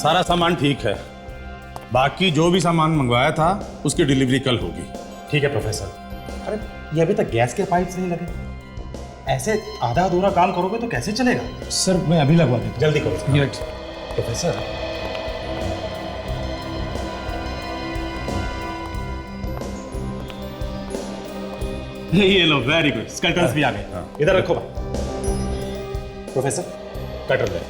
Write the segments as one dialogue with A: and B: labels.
A: सारा सामान ठीक है, बाकी जो भी सामान मंगवाया था उसकी डिलीवरी कल होगी।
B: ठीक है प्रोफेसर। अरे ये अभी तक गैस के पाइप्स नहीं लगे, ऐसे आधा अधूरा काम करोगे तो कैसे चलेगा?
C: सर मैं अभी लगवा देता हूँ।
B: जल्दी करो।
C: मिनट।
B: प्रोफेसर ये लो, वेरी गुड, स्कर्टन्स भी आ गए। इधर रखो भाई। प्रोफेसर कटर ले।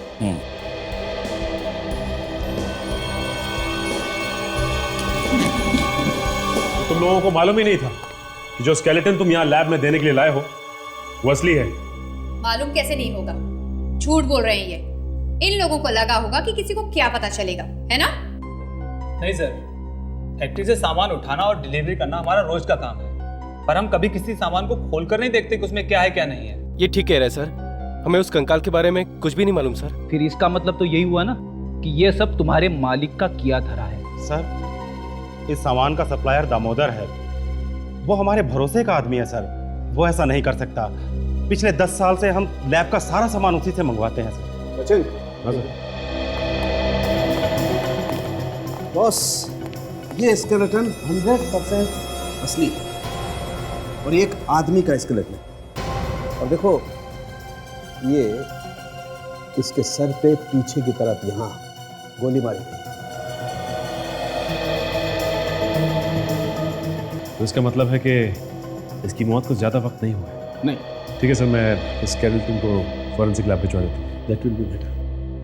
D: तुम लोगों को मालूम ही नहीं था कि जो स्केलेटन तुम यहाँ लैब में देने के लिए लाए हो वो असली है?
E: मालूम कैसे नहीं होगा, झूठ बोल रहे हैं ये। इन लोगों को लगा होगा कि किसी को क्या पता चलेगा, है ना?
F: नहीं सर, फैक्ट्री से सामान उठाना और डिलीवरी करना हमारा रोज का काम है, पर हम कभी किसी सामान को खोलकर नहीं देखते कि उसमें क्या है क्या नहीं है।
G: ये ठीक कह रहे हैं सर, हमें उस कंकाल के बारे में कुछ भी नहीं मालूम सर।
H: फिर इसका मतलब तो यही हुआ ना कि ये सब तुम्हारे मालिक का किया धरा है।
B: सर इस सामान का सप्लायर दामोदर है, वो हमारे भरोसे का आदमी है सर, वो ऐसा नहीं कर सकता। पिछले 10 साल से हम लैब का सारा सामान उसी से मंगवाते हैं सर।
C: सचिन। बॉस, ये स्केलेटन 100% असली है और ये एक आदमी का स्केलेटन है। और देखो ये इसके सर पे पीछे की तरफ यहाँ गोली मारी गई।
D: तो इसका मतलब है कि इसकी मौत को ज्यादा वक्त नहीं हुआ है?
C: नहीं।
D: ठीक है सर, मैं इस स्केलेटन को फॉरेंसिक लैब भिजवा देता हूँ।
C: That will be better.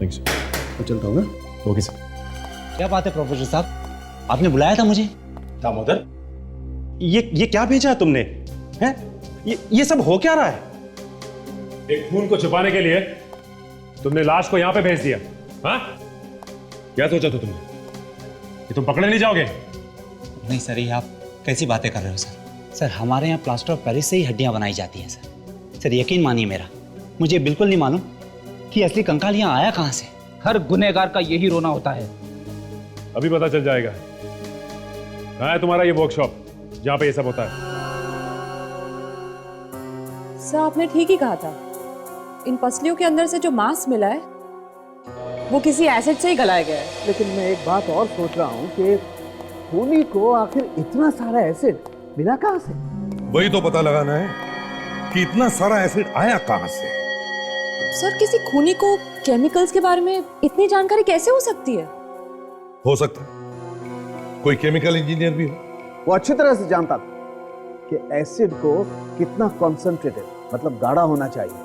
D: Thank you sir.
C: मैं चलता हूँ ना।
D: Okay sir.
I: क्या बात है प्रोफेसर साहब, आपने बुलाया था मुझे?
B: दामोदर, ये क्या भेजा है तुमने? हैं? ये सब हो क्या रहा है?
D: एक खून को छुपाने के लिए तुमने लाश को यहाँ पे भेज दिया, हाँ? क्या सोचा था तुमने कि तुम पकड़े नहीं जाओगे?
I: नहीं सर, ये आप कैसी बातें कर रहे हो सर? सर हमारे यहाँ प्लास्टर ऑफ पेरिस से ही हड्डियाँ बनाई जाती हैं सर। सर यकीन मानिए मेरा, मुझे बिल्कुल नहीं मालूम कि असली कंकाल यहाँ आया कहाँ से।
H: हर गुनहगार का यही रोना होता है।
D: अभी पता चल जाएगा। कहाँ है तुम्हारा ये वर्कशॉप जहाँ पे ये सब होता है?
J: सर आपने ठीक ही कहा था, इन पसलियों के अंदर से जो मांस मिला है वो किसी एसिड से ही गलाया गया है।
C: लेकिन मैं एक बात और सोच रहा हूँ कि खूनी को आखिर इतना सारा एसिड मिला कहाँ से?
K: वही तो पता लगाना है कि इतना सारा एसिड आया कहाँ से।
J: सर किसी खूनी को केमिकल्स के बारे में इतनी जानकारी कैसे हो सकती है?
K: हो सकता है कोई केमिकल इंजीनियर भी हो।
C: वो अच्छी तरह से जानता था कि एसिड को कितना कॉन्सेंट्रेटेड, मतलब गाढ़ा होना चाहिए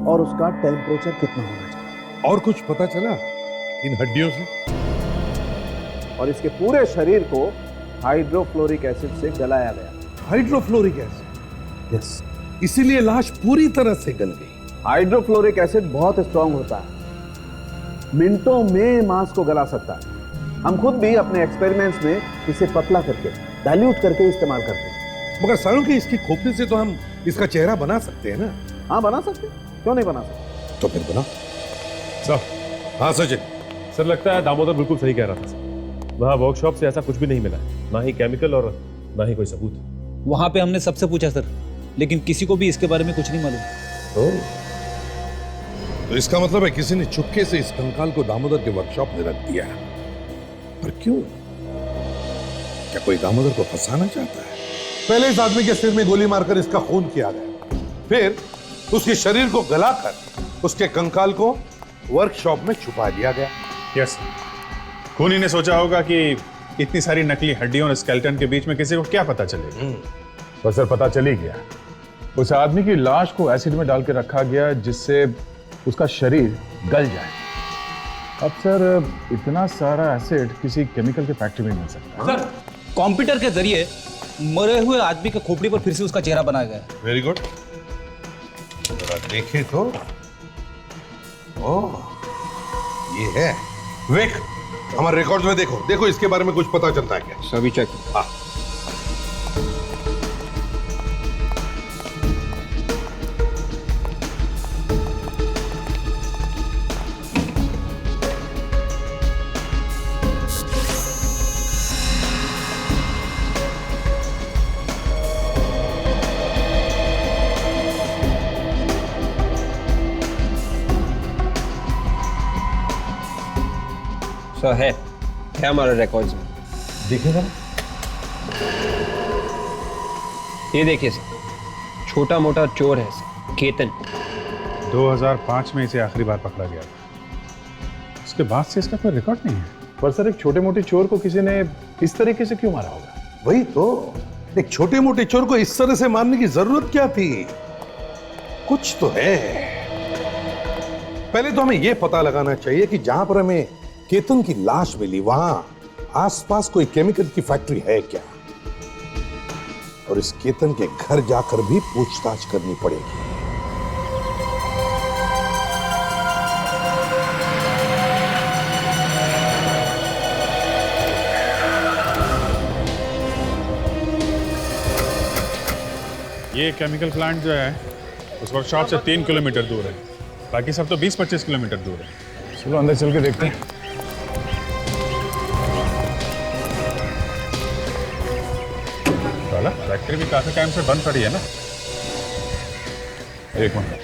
C: और उसका टेम्परेचर कितना होना चाहिए।
K: और कुछ पता चला इन हड्डियों से?
C: और इसके पूरे शरीर को हाइड्रोफ्लोरिक एसिड से गलाया गया।
K: Hydrofluoric acid?
C: यस।
K: इसीलिए लाश पूरी तरह से गल गई।
C: हाइड्रोफ्लोरिक एसिड बहुत स्ट्रांग होता है, मिनटों में मांस को गला सकता है। हम खुद भी अपने एक्सपेरिमेंट्स में इसे पतला करके, डाइल्यूट करके इस्तेमाल करते हैं।
K: मगर सालों की इसकी खोपड़ी से तो हम इसका चेहरा बना सकते हैं ना?
C: हाँ बना सकते हैं, क्यों नहीं बना सकते?
K: तो फिर बना।
D: सर।
K: हाँ सचिन।
D: सर लगता है दामोदर बिल्कुल सही कह रहा था सर। वहाँ वर्कशॉप से ऐसा कुछ भी नहीं मिला, ना ही केमिकल और ना ही कोई सबूत।
F: वहां पे हमने सबसे पूछा सर, लेकिन किसी को भी इसके बारे में कुछ नहीं मालूम।
K: तो इसका मतलब है किसी ने चुपके से इस कंकाल को दामोदर के वर्कशॉप में रख दिया। पर क्यों? क्या कोई दामोदर को फंसाना चाहता है? पहले इस आदमी के सिर में गोली मारकर इसका खून किया गया, फिर उसके शरीर को गलाकर उसके कंकाल को वर्कशॉप में छुपा दिया गया।
A: यस, खूनी ने सोचा होगा कि इतनी सारी नकली हड्डियों और स्केलेटन के बीच में किसी को क्या पता चलेगा।
D: पर सर पता चल ही गया, उस आदमी की लाश को एसिड में डाल के रखा गया जिससे उसका शरीर गल जाए। अब सर इतना सारा एसिड किसी केमिकल के फैक्ट्री में मिल सकता है।
F: सर कंप्यूटर के जरिए मरे हुए आदमी के खोपड़ी पर फिर से उसका चेहरा बनाया गया है।
K: Very good. जरा देखे तो, ओह ये है। विक, हमारे रिकॉर्ड्स में देखो, देखो इसके बारे में कुछ पता चलता है क्या?
C: सभी चेक।
K: हाँ।
L: सर है हमारे रिकॉर्ड्स में।
K: दिखेगा?
L: ये देखिए सर, छोटा मोटा चोर है सर, केतन।
A: 2005 में इसे आखिरी बार पकड़ा गया था। उसके बाद से इसका कोई रिकॉर्ड नहीं है।
D: पर सर एक छोटे मोटे चोर को किसी ने इस तरीके से क्यों मारा होगा?
K: वही तो, एक छोटे मोटे चोर को इस तरह से मारने की जरूरत क्या थी? कुछ तो है। पहले तो हमें यह पता लगाना चाहिए कि जहां पर हमें केतन की लाश मिली वहां आसपास कोई केमिकल की फैक्ट्री है क्या, और इस केतन के घर जाकर भी पूछताछ करनी पड़ेगी।
A: ये केमिकल प्लांट जो है उस वर्कशॉप से 3 किलोमीटर दूर है, बाकी सब तो 20-25 किलोमीटर दूर है।
D: चलो अंदर चल के देखते हैं।
A: साला फैक्ट्री भी काफी टाइम से बंद पड़ी है ना। एक मिनट,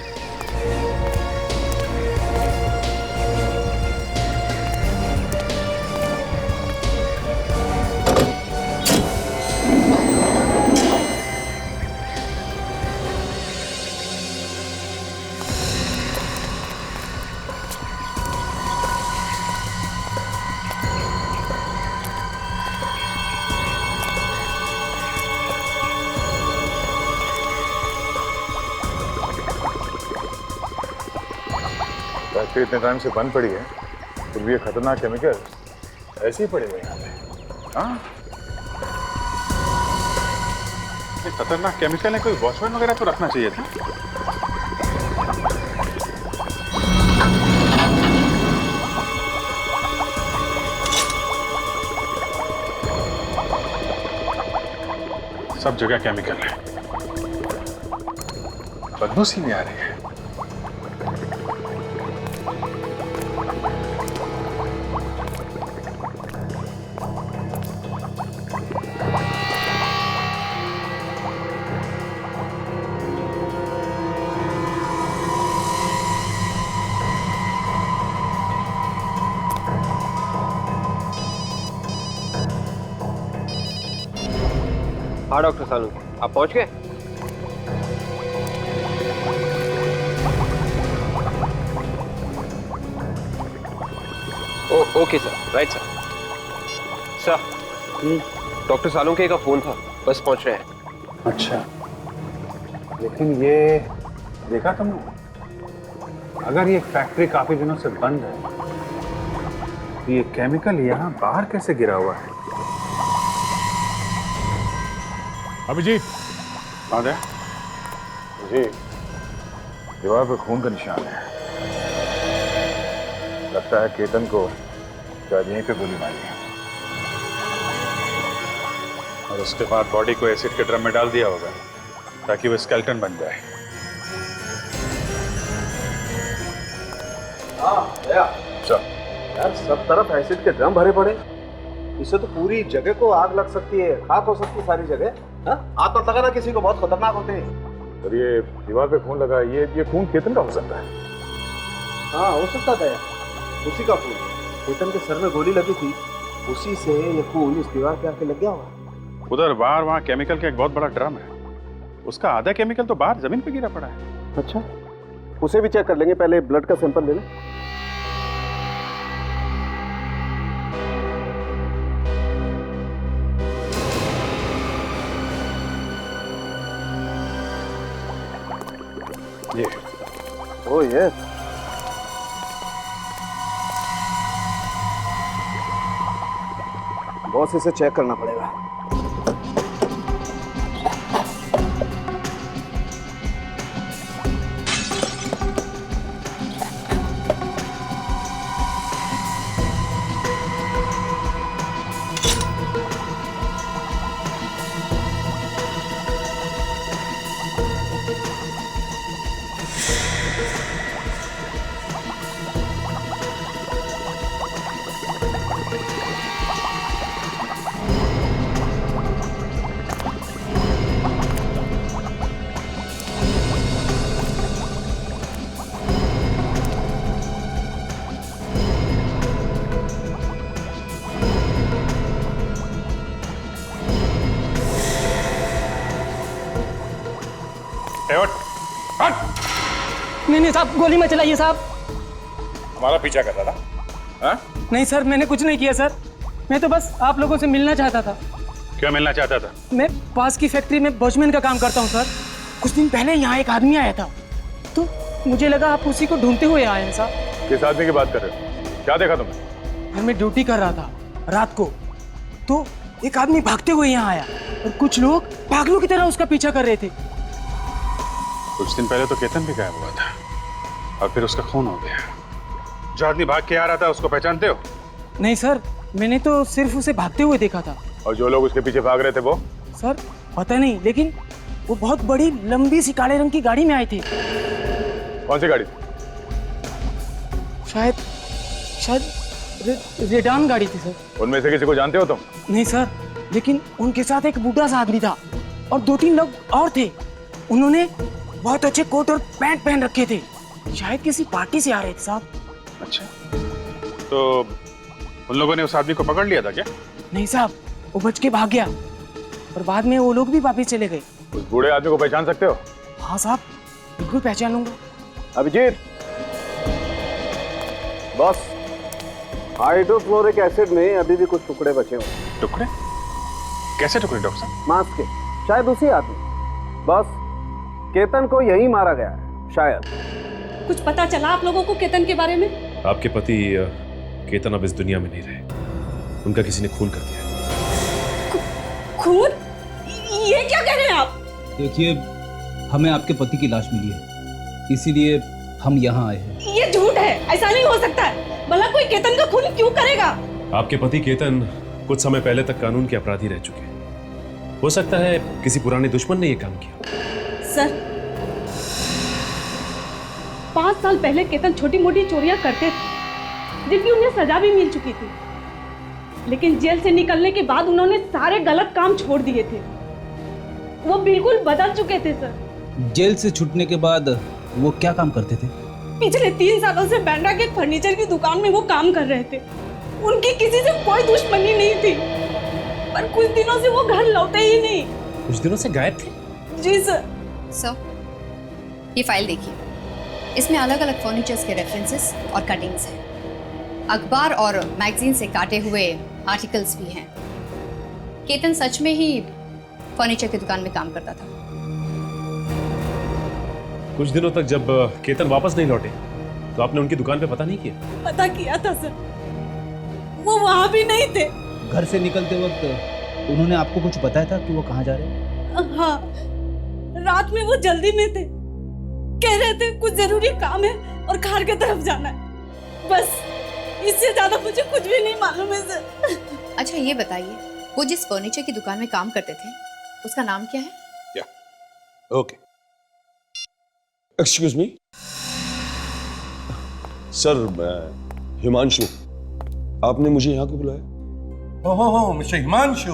D: फैक्ट्री इतने टाइम से बंद पड़ी है, फिर भी ये खतरनाक केमिकल ऐसे ही पड़े हुए यहाँ पे। हाँ,
A: ये खतरनाक केमिकल है, कोई वॉचमैन वगैरह तो रखना चाहिए था। सब जगह केमिकल है, बदबू सी भी आ रही है।
L: हाँ डॉक्टर सानू, आप पहुंच गए? Okay sir, right sir. Sir, doctor Salunke का फोन था, बस पहुंच रहे हैं।
A: अच्छा, लेकिन ये देखा तुमने, अगर ये फैक्ट्री काफी दिनों से बंद है तो ये केमिकल यहाँ बाहर कैसे गिरा हुआ है?
D: अभिजीत,
A: कौन है?
D: जी, दीवार पर खून का निशान है। लगता है केतन को शायद यहीं पे गोली मारी है।
A: और उसके बाद बॉडी को एसिड के ड्रम में डाल दिया होगा ताकि वो स्केलेटन बन जाए।
C: यार सब तरफ एसिड के ड्रम भरे पड़े, इससे तो पूरी जगह को आग लग सकती है, खाक हो सकती है सारी जगह। हाथ मत लगाना किसी को, बहुत खतरनाक होते हैं।
D: और ये दीवार पे खून लगा, ये खून केतन का हो सकता है।
C: हाँ हो सकता था यार, उसी का खून। केतन के सर में गोली लगी थी, उसी से ये खून इस दीवार पे आके लग गया होगा।
A: उधर बाहर वहाँ केमिकल का एक बहुत बड़ा ड्रम है, उसका आधा केमिकल तो बाहर जमीन पे गिरा पड़ा है।
C: अच्छा, उसे भी चेक कर लेंगे, पहले ब्लड का सैंपल ले लें।
A: ये
C: ओह यस, बॉस इसे चेक करना पड़ेगा।
M: नहीं साहब, गोली मत चलाइए साहब।
D: हमारा पीछा कर रहा था? हाँ?
M: नहीं सर, मैंने कुछ नहीं किया सर। मैं तो बस आप लोगों से मिलना चाहता था।
A: क्या मिलना चाहता था?
M: मैं पास की फैक्ट्री में वॉचमैन का काम करता हूँ सर। कुछ दिन पहले यहाँ एक आदमी आया था, तो मुझे लगा आप उसी को ढूंढते हुए आए हैं साहब।
D: किस आदमी की बात कर रहे हो? क्या देखा तुमने?
M: घर में ड्यूटी कर रहा था रात को, तो एक आदमी भागते हुए यहाँ आया और कुछ लोग पागलों की तरह उसका पीछा कर रहे थे।
A: कुछ दिन पहले तो केतन भी गायब हुआ था और फिर उसका खून हो गया। जो आदमी भाग के आ रहा था उसको पहचानते हो?
M: नहीं सर, मैंने तो सिर्फ उसे भागते हुए देखा था।
D: और जो लोग उसके पीछे भाग रहे थे वो?
M: सर पता नहीं, लेकिन वो बहुत बड़ी लंबी सी काले रंग की गाड़ी में आए थे।
D: कौन सी गाड़ी?
M: शायद रेडान गाड़ी थी सर।
D: उनमें से किसी को जानते हो तुम?
M: नहीं सर, लेकिन उनके साथ एक बूढ़ा सा आदमी था और 2-3 लोग और थे। उन्होंने बहुत अच्छे कोट और पैंट पहन रखे थे, शायद किसी पार्टी से आ रहे थे साहब।
A: अच्छा, तो उन लोगों ने उस आदमी को पकड़ लिया था क्या?
M: नहीं साहब, वो बच के भाग गया और बाद में वो लोग भी वापिस चले गए।
D: उस बूढ़े आदमी को पहचान सकते हो?
M: हाँ साहब, बिल्कुल पहचान लूंगा।
C: अभिजीत, बॉस, हाइड्रोक्लोरिक एसिड में अभी भी कुछ टुकड़े बचे हुए।
A: टुकड़े? कैसे टुकड़े डॉक्टर साहब?
C: मांस के, शायद उसी आदमी। बॉस, केतन को यही मारा गया है शायद।
J: कुछ पता चला आप लोगों को केतन के बारे में?
N: आपके पति केतन अब इस दुनिया में नहीं रहे। उनका किसी ने खून कर दिया।
J: खून? ये क्या कह रहे हैं आप?
H: देखिए, हमें आपके पति की लाश मिली है, इसीलिए हम यहाँ आए हैं।
J: ये झूठ है, ऐसा नहीं हो सकता है। भला कोई केतन का खून क्यों करेगा?
N: आपके पति केतन कुछ समय पहले तक कानून के अपराधी रह चुके हैं। हो सकता है किसी पुराने दुश्मन ने ये काम किया।
J: सर, 5 साल पहले केतन छोटी मोटी चोरियां करते थे, जिनकी उन्हें सजा भी मिल चुकी थी। लेकिन जेल से निकलने के बाद उन्होंने सारे गलत काम छोड़ दिए थे। वो बिल्कुल बदल चुके थे सर।
H: जेल से छूटने के बाद वो क्या काम करते थे?
J: पिछले 3 सालों से बैंड्रा के फर्नीचर की दुकान में वो काम कर रहे थे। उनकी किसी से कोई दुश्मनी नहीं थी, पर कुछ दिनों से वो घर लौटे ही नहीं।
N: कुछ दिनों से गायब थे?
J: जी सर।
E: सर, ये फाइल देखिए, इसमें अलग अलग फर्नीचर्स के रेफरेंसेस और कटिंग्स हैं। अखबार और मैगजीन से काटे हुए आर्टिकल्स भी हैं। केतन सच में ही फर्नीचर की दुकान में काम करता था।
N: कुछ दिनों तक जब केतन वापस नहीं लौटे तो आपने उनकी दुकान पे पता नहीं किया?
J: पता किया था सर, वो वहां भी नहीं थे।
H: घर से निकलते वक्त उन्होंने आपको कुछ बताया था कि वो कहाँ जा रहे हैं?
J: हाँ, रात में वो जल्दी में थे। कह रहे थे कुछ जरूरी काम है और कार की तरफ जाना है। बस इससे ज्यादा मुझे कुछ भी नहीं मालूम है सर।
E: अच्छा, ये बताइए, वो जिस फर्नीचर की दुकान में काम करते थे उसका नाम क्या है?
K: क्या? ओके। एक्सक्यूज मी सर, मैं हिमांशु। आपने मुझे यहाँ क्यों बुलाया?
O: ओहो, मिस्टर हिमांशु,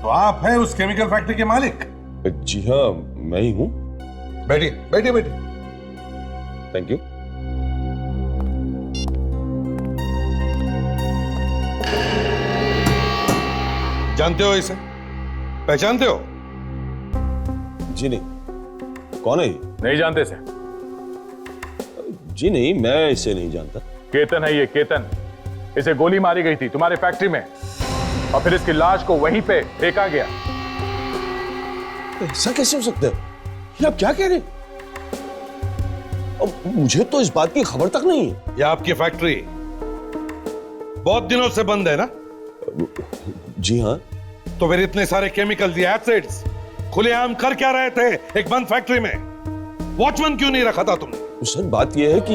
O: तो आप हैं उस केमिकल फैक्ट्री के मालिक?
K: जी हाँ, मैं ही हूँ।
O: बैठिए बैठिए बैठिए।
K: Thank you.
O: जानते हो इसे? पहचानते हो?
K: जी नहीं। कौन है ये?
D: नहीं जानते इसे?
K: जी नहीं, मैं इसे नहीं जानता।
D: केतन है ये, केतन। इसे गोली मारी गई थी तुम्हारे फैक्ट्री में और फिर इसकी लाश को वहीं पे फेंका गया।
K: ऐसा कैसे हो सकता है? ये आप क्या कह रहे हैं? अब मुझे तो इस बात की खबर तक नहीं है।
O: ये आपकी फैक्ट्री बहुत दिनों से बंद है ना?
K: जी हाँ।
O: तो फिर इतने सारे केमिकल एसिड्स खुलेआम कर क्या रहे थे एक बंद फैक्ट्री में? वॉचमैन क्यों नहीं रखा था तुमने?
K: तो सर, बात यह है कि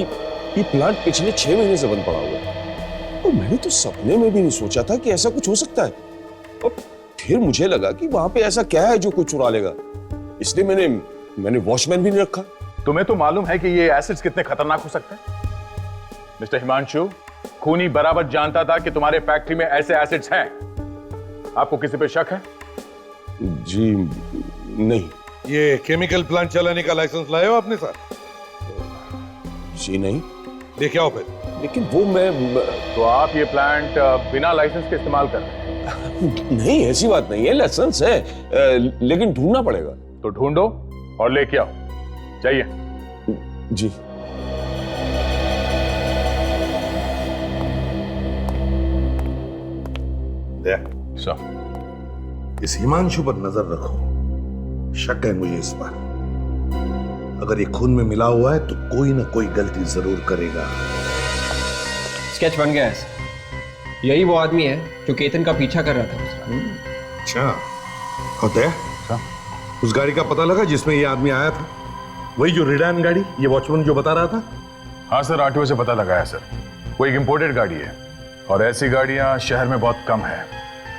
K: ये प्लांट पिछले 6 महीने से बंद पड़ा हुआ है और मैंने तो सपने में भी नहीं सोचा था कि ऐसा कुछ हो सकता है। और फिर मुझे लगा कि वहां पे ऐसा क्या है जो कोई चुरा लेगा, इसलिए मैंने वॉचमैन भी नहीं रखा।
D: तुम्हें तो मालूम है कि ये एसिड्स कितने खतरनाक हो सकते हैं। मिस्टर हिमांशु, खूनी बराबर जानता था कि तुम्हारे फैक्ट्री में ऐसे एसिड्स हैं। आपको किसी पे शक है?
K: जी नहीं।
O: ये केमिकल प्लांट चलाने का लाइसेंस लाए हो अपने साथ?
K: जी नहीं।
O: लेके आओ फिर।
K: लेकिन वो मैं
D: तो आप ये प्लांट बिना लाइसेंस के इस्तेमाल कर रहे हैं?
K: नहीं, ऐसी बात नहीं है, लाइसेंस है, लेकिन ढूंढना पड़ेगा।
D: तो ढूंढो और लेके आओ। चाहिए?
K: जी। इस हिमांशु पर नजर रखो, शक है मुझे इस पर। अगर ये खून में मिला हुआ है तो कोई ना कोई गलती जरूर करेगा।
L: स्केच बन गया है सर। यही वो आदमी है जो केतन का पीछा कर रहा था।
K: अच्छा, होता है? उस गाड़ी का पता लगा जिसमें ये आदमी आया था? वही जो रिडान गाड़ी, ये वॉचमैन जो बता रहा था?
D: हाँ सर, आरटीओ से पता लगा है सर। वो एक इंपोर्टेड गाड़ी है और ऐसी गाड़ियां शहर में बहुत कम है,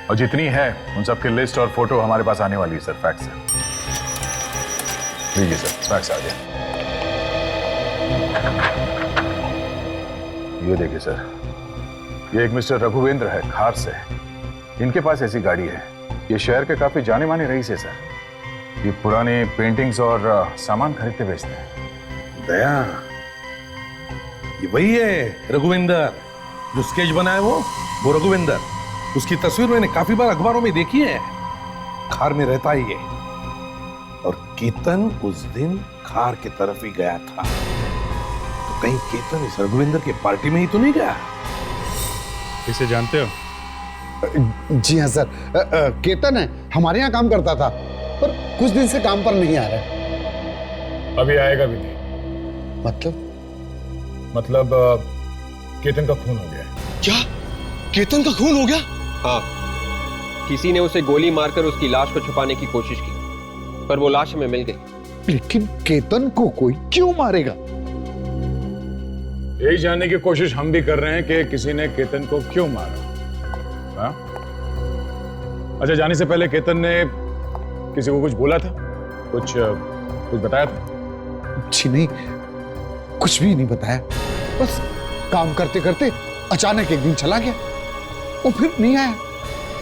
D: और जितनी है उन सबकी लिस्ट और फोटो हमारे पास आने वाली है सर, फैक्स है। लीजिए सर, फैक्स आ गया। ये देखिए सर, ये एक मिस्टर रघुवेंद्र है, खार से। इनके पास ऐसी गाड़ी है। ये शहर के काफी जाने माने रईस है सर। ये पुराने पेंटिंग्स और सामान खरीदते बेचते हैं।
K: दया, ये वही है रघुवेंद्र जो स्केच बनाया, वो रघुवेंद्र। उसकी तस्वीर मैंने काफी बार अखबारों में देखी है। खार में रहता ही है। और केतन उस दिन खार की तरफ ही गया था। तो कहीं केतन इस रघुवेंद्र के पार्टी में ही तो नहीं गया?
A: इसे जानते हो?
P: जी हाँ सर, केतन है, हमारे यहाँ काम करता था, पर कुछ दिन से काम पर नहीं आ रहा।
D: अभी आएगा भी नहीं। मतलब केतन का खून हो गया है।
L: क्या? केतन का खून हो गया? हाँ, किसी ने उसे गोली मारकर उसकी लाश को छुपाने की कोशिश की, पर वो लाश हमें मिल गई।
P: लेकिन केतन को कोई क्यों मारेगा?
D: यही जानने की कोशिश हम भी कर रहे हैं कि किसी ने केतन को क्यों मारा। हाँ? अच्छा, जाने से पहले केतन ने किसी को कुछ बोला था? कुछ बताया था?
P: जी नहीं, कुछ भी नहीं बताया। बस काम करते करते अचानक एक दिन चला गया और फिर नहीं आया।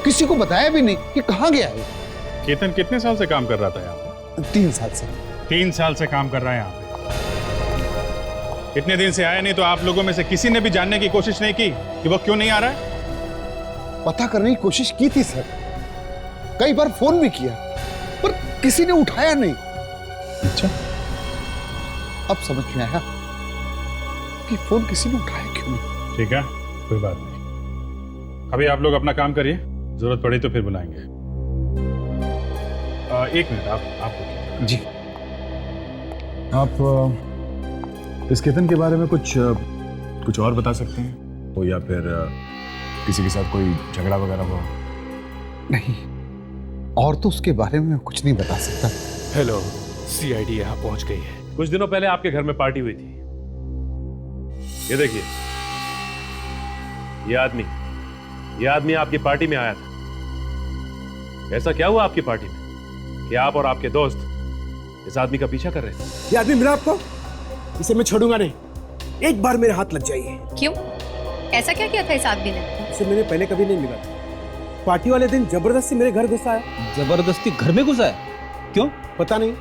P: किसी को बताया भी नहीं कि कहाँ गया है।
A: केतन कितने साल से काम कर रहा था यहाँ पे?
P: 3 साल से।
A: 3 साल से काम कर रहा है यहाँ पे। इतने दिन से आया नहीं, तो आप लोगों में से किसी ने भी जानने की कोशिश नहीं की कि वो क्यों नहीं आ रहा है?
P: पता करने की कोशिश की थी सर, कई बार फोन भी किया, पर किसी ने उठाया नहीं।
A: अच्छा,
P: अब समझ में आया कि फोन किसी ने उठाया क्यों नहीं।
A: ठीक है, कोई बात नहीं। अभी आप लोग अपना काम करिए, जरूरत पड़ी तो फिर बुलाएंगे। 1 मिनट, आप
P: जी।
D: आप इस केतन के बारे में कुछ और बता सकते हैं? तो या फिर किसी के साथ कोई झगड़ा वगैरह हुआ?
P: नहीं, और तो उसके बारे में मैं कुछ नहीं बता सकता।
N: हेलो, सीआईडी यहाँ पहुंच गई है। कुछ दिनों पहले आपके घर में पार्टी हुई थी। ये देखिए, ये आदमी आपकी पार्टी में आया था। ऐसा क्या हुआ आपकी पार्टी में कि आप और आपके दोस्त इस आदमी का पीछा कर रहे थे?
M: ये आदमी मिला आपको? इसे मैं छोड़ूंगा नहीं। एक बार मेरे हाथ लग जाइए।
E: क्यों? ऐसा क्या किया था इस आदमी ने?
M: इसे मैंने पहले कभी नहीं मिला था। पार्टी वाले दिन जबरदस्ती मेरे घर घुसा है।
H: जबरदस्ती घर में घुसा है? क्यों?
M: पता नहीं,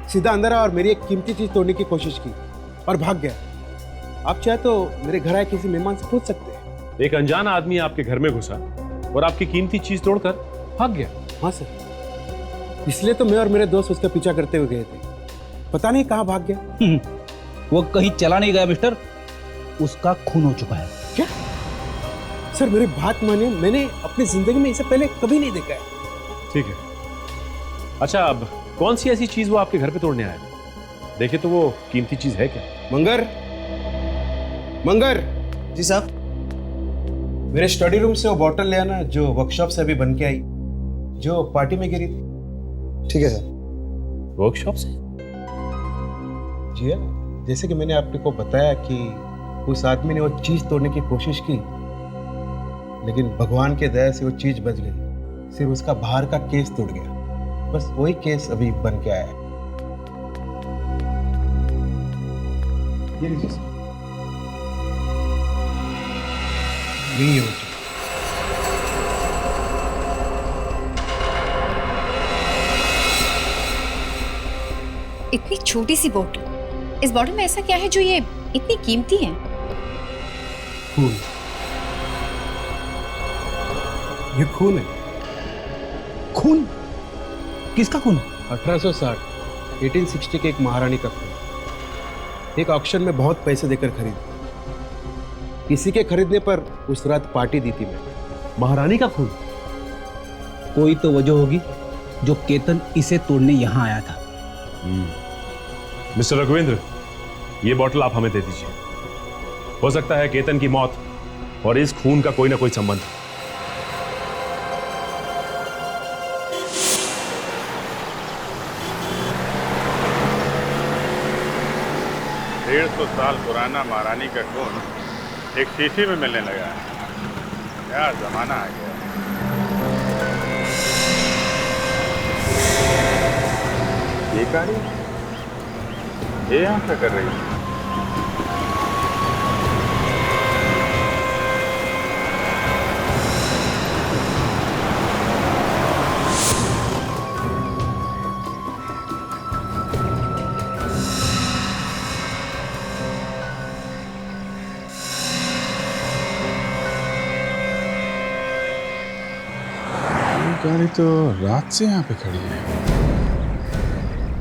M: सीधा अंदर आया और मेरी एक कीमती चीज तोड़ने की कोशिश की और भाग गया। आप चाहे तो मेरे घर आए किसी मेहमान से पूछ सकते हैं।
N: एक अनजान आदमी आपके घर में घुसा और आपकी कीमती चीज तोड़कर भाग गया?
M: हाँ सर, इसलिए तो मैं और मेरे दोस्त उसका पीछा करते हुए गए थे। पता नहीं कहाँ भाग गया।
H: वो कहीं चला नहीं गया मिस्टर, उसका खून हो चुका है।
M: क्या? सर मेरी बात मानिए, मैंने अपनी जिंदगी में इसे पहले कभी नहीं देखा है।
N: ठीक है। अच्छा, अब कौन सी ऐसी चीज वो आपके घर पे तोड़ने आया? देखिए तो वो कीमती चीज है क्या?
M: मंगर जी साहब, मेरे स्टडी रूम से वो बॉटल ले आना जो वर्कशॉप से अभी बन के आई, जो पार्टी में गिरी थी।
P: ठीक है सर।
N: वर्कशॉप से?
M: जी हाँ, जैसे कि मैंने आपको बताया कि उस आदमी ने वो चीज तोड़ने की कोशिश की, लेकिन भगवान के दया से वो चीज बच गई। सिर्फ उसका बाहर का केस टूट गया। बस वही केस अभी बन के आया है। ये लीजिए सर। यही हो।
E: इतनी छोटी सी बोतल, इस बॉटल में ऐसा क्या है जो ये इतनी कीमती है?
M: खून। ये खून है।
H: खून? किसका खून?
M: 1860 1860 के एक महारानी का खून। एक ऑक्शन में बहुत पैसे देकर खरीदी। किसी के खरीदने पर उस रात पार्टी दी थी मैं।
N: महारानी का खून?
H: कोई तो वजह होगी जो केतन इसे तोड़ने यहाँ आया था।
N: मिस्टर रघुवेंद्र, ये बॉटल आप हमें दे दीजिए। हो सकता है केतन की मौत और इस खून का कोई ना कोई संबंध है।
A: 150 साल पुराना महारानी का खून एक शीशी में मिलने लगा है। क्या जमाना आ गया। ये कारी ये यहाँ क्या कर रही है?
D: गाड़ी तो रात से यहाँ पे खड़ी है,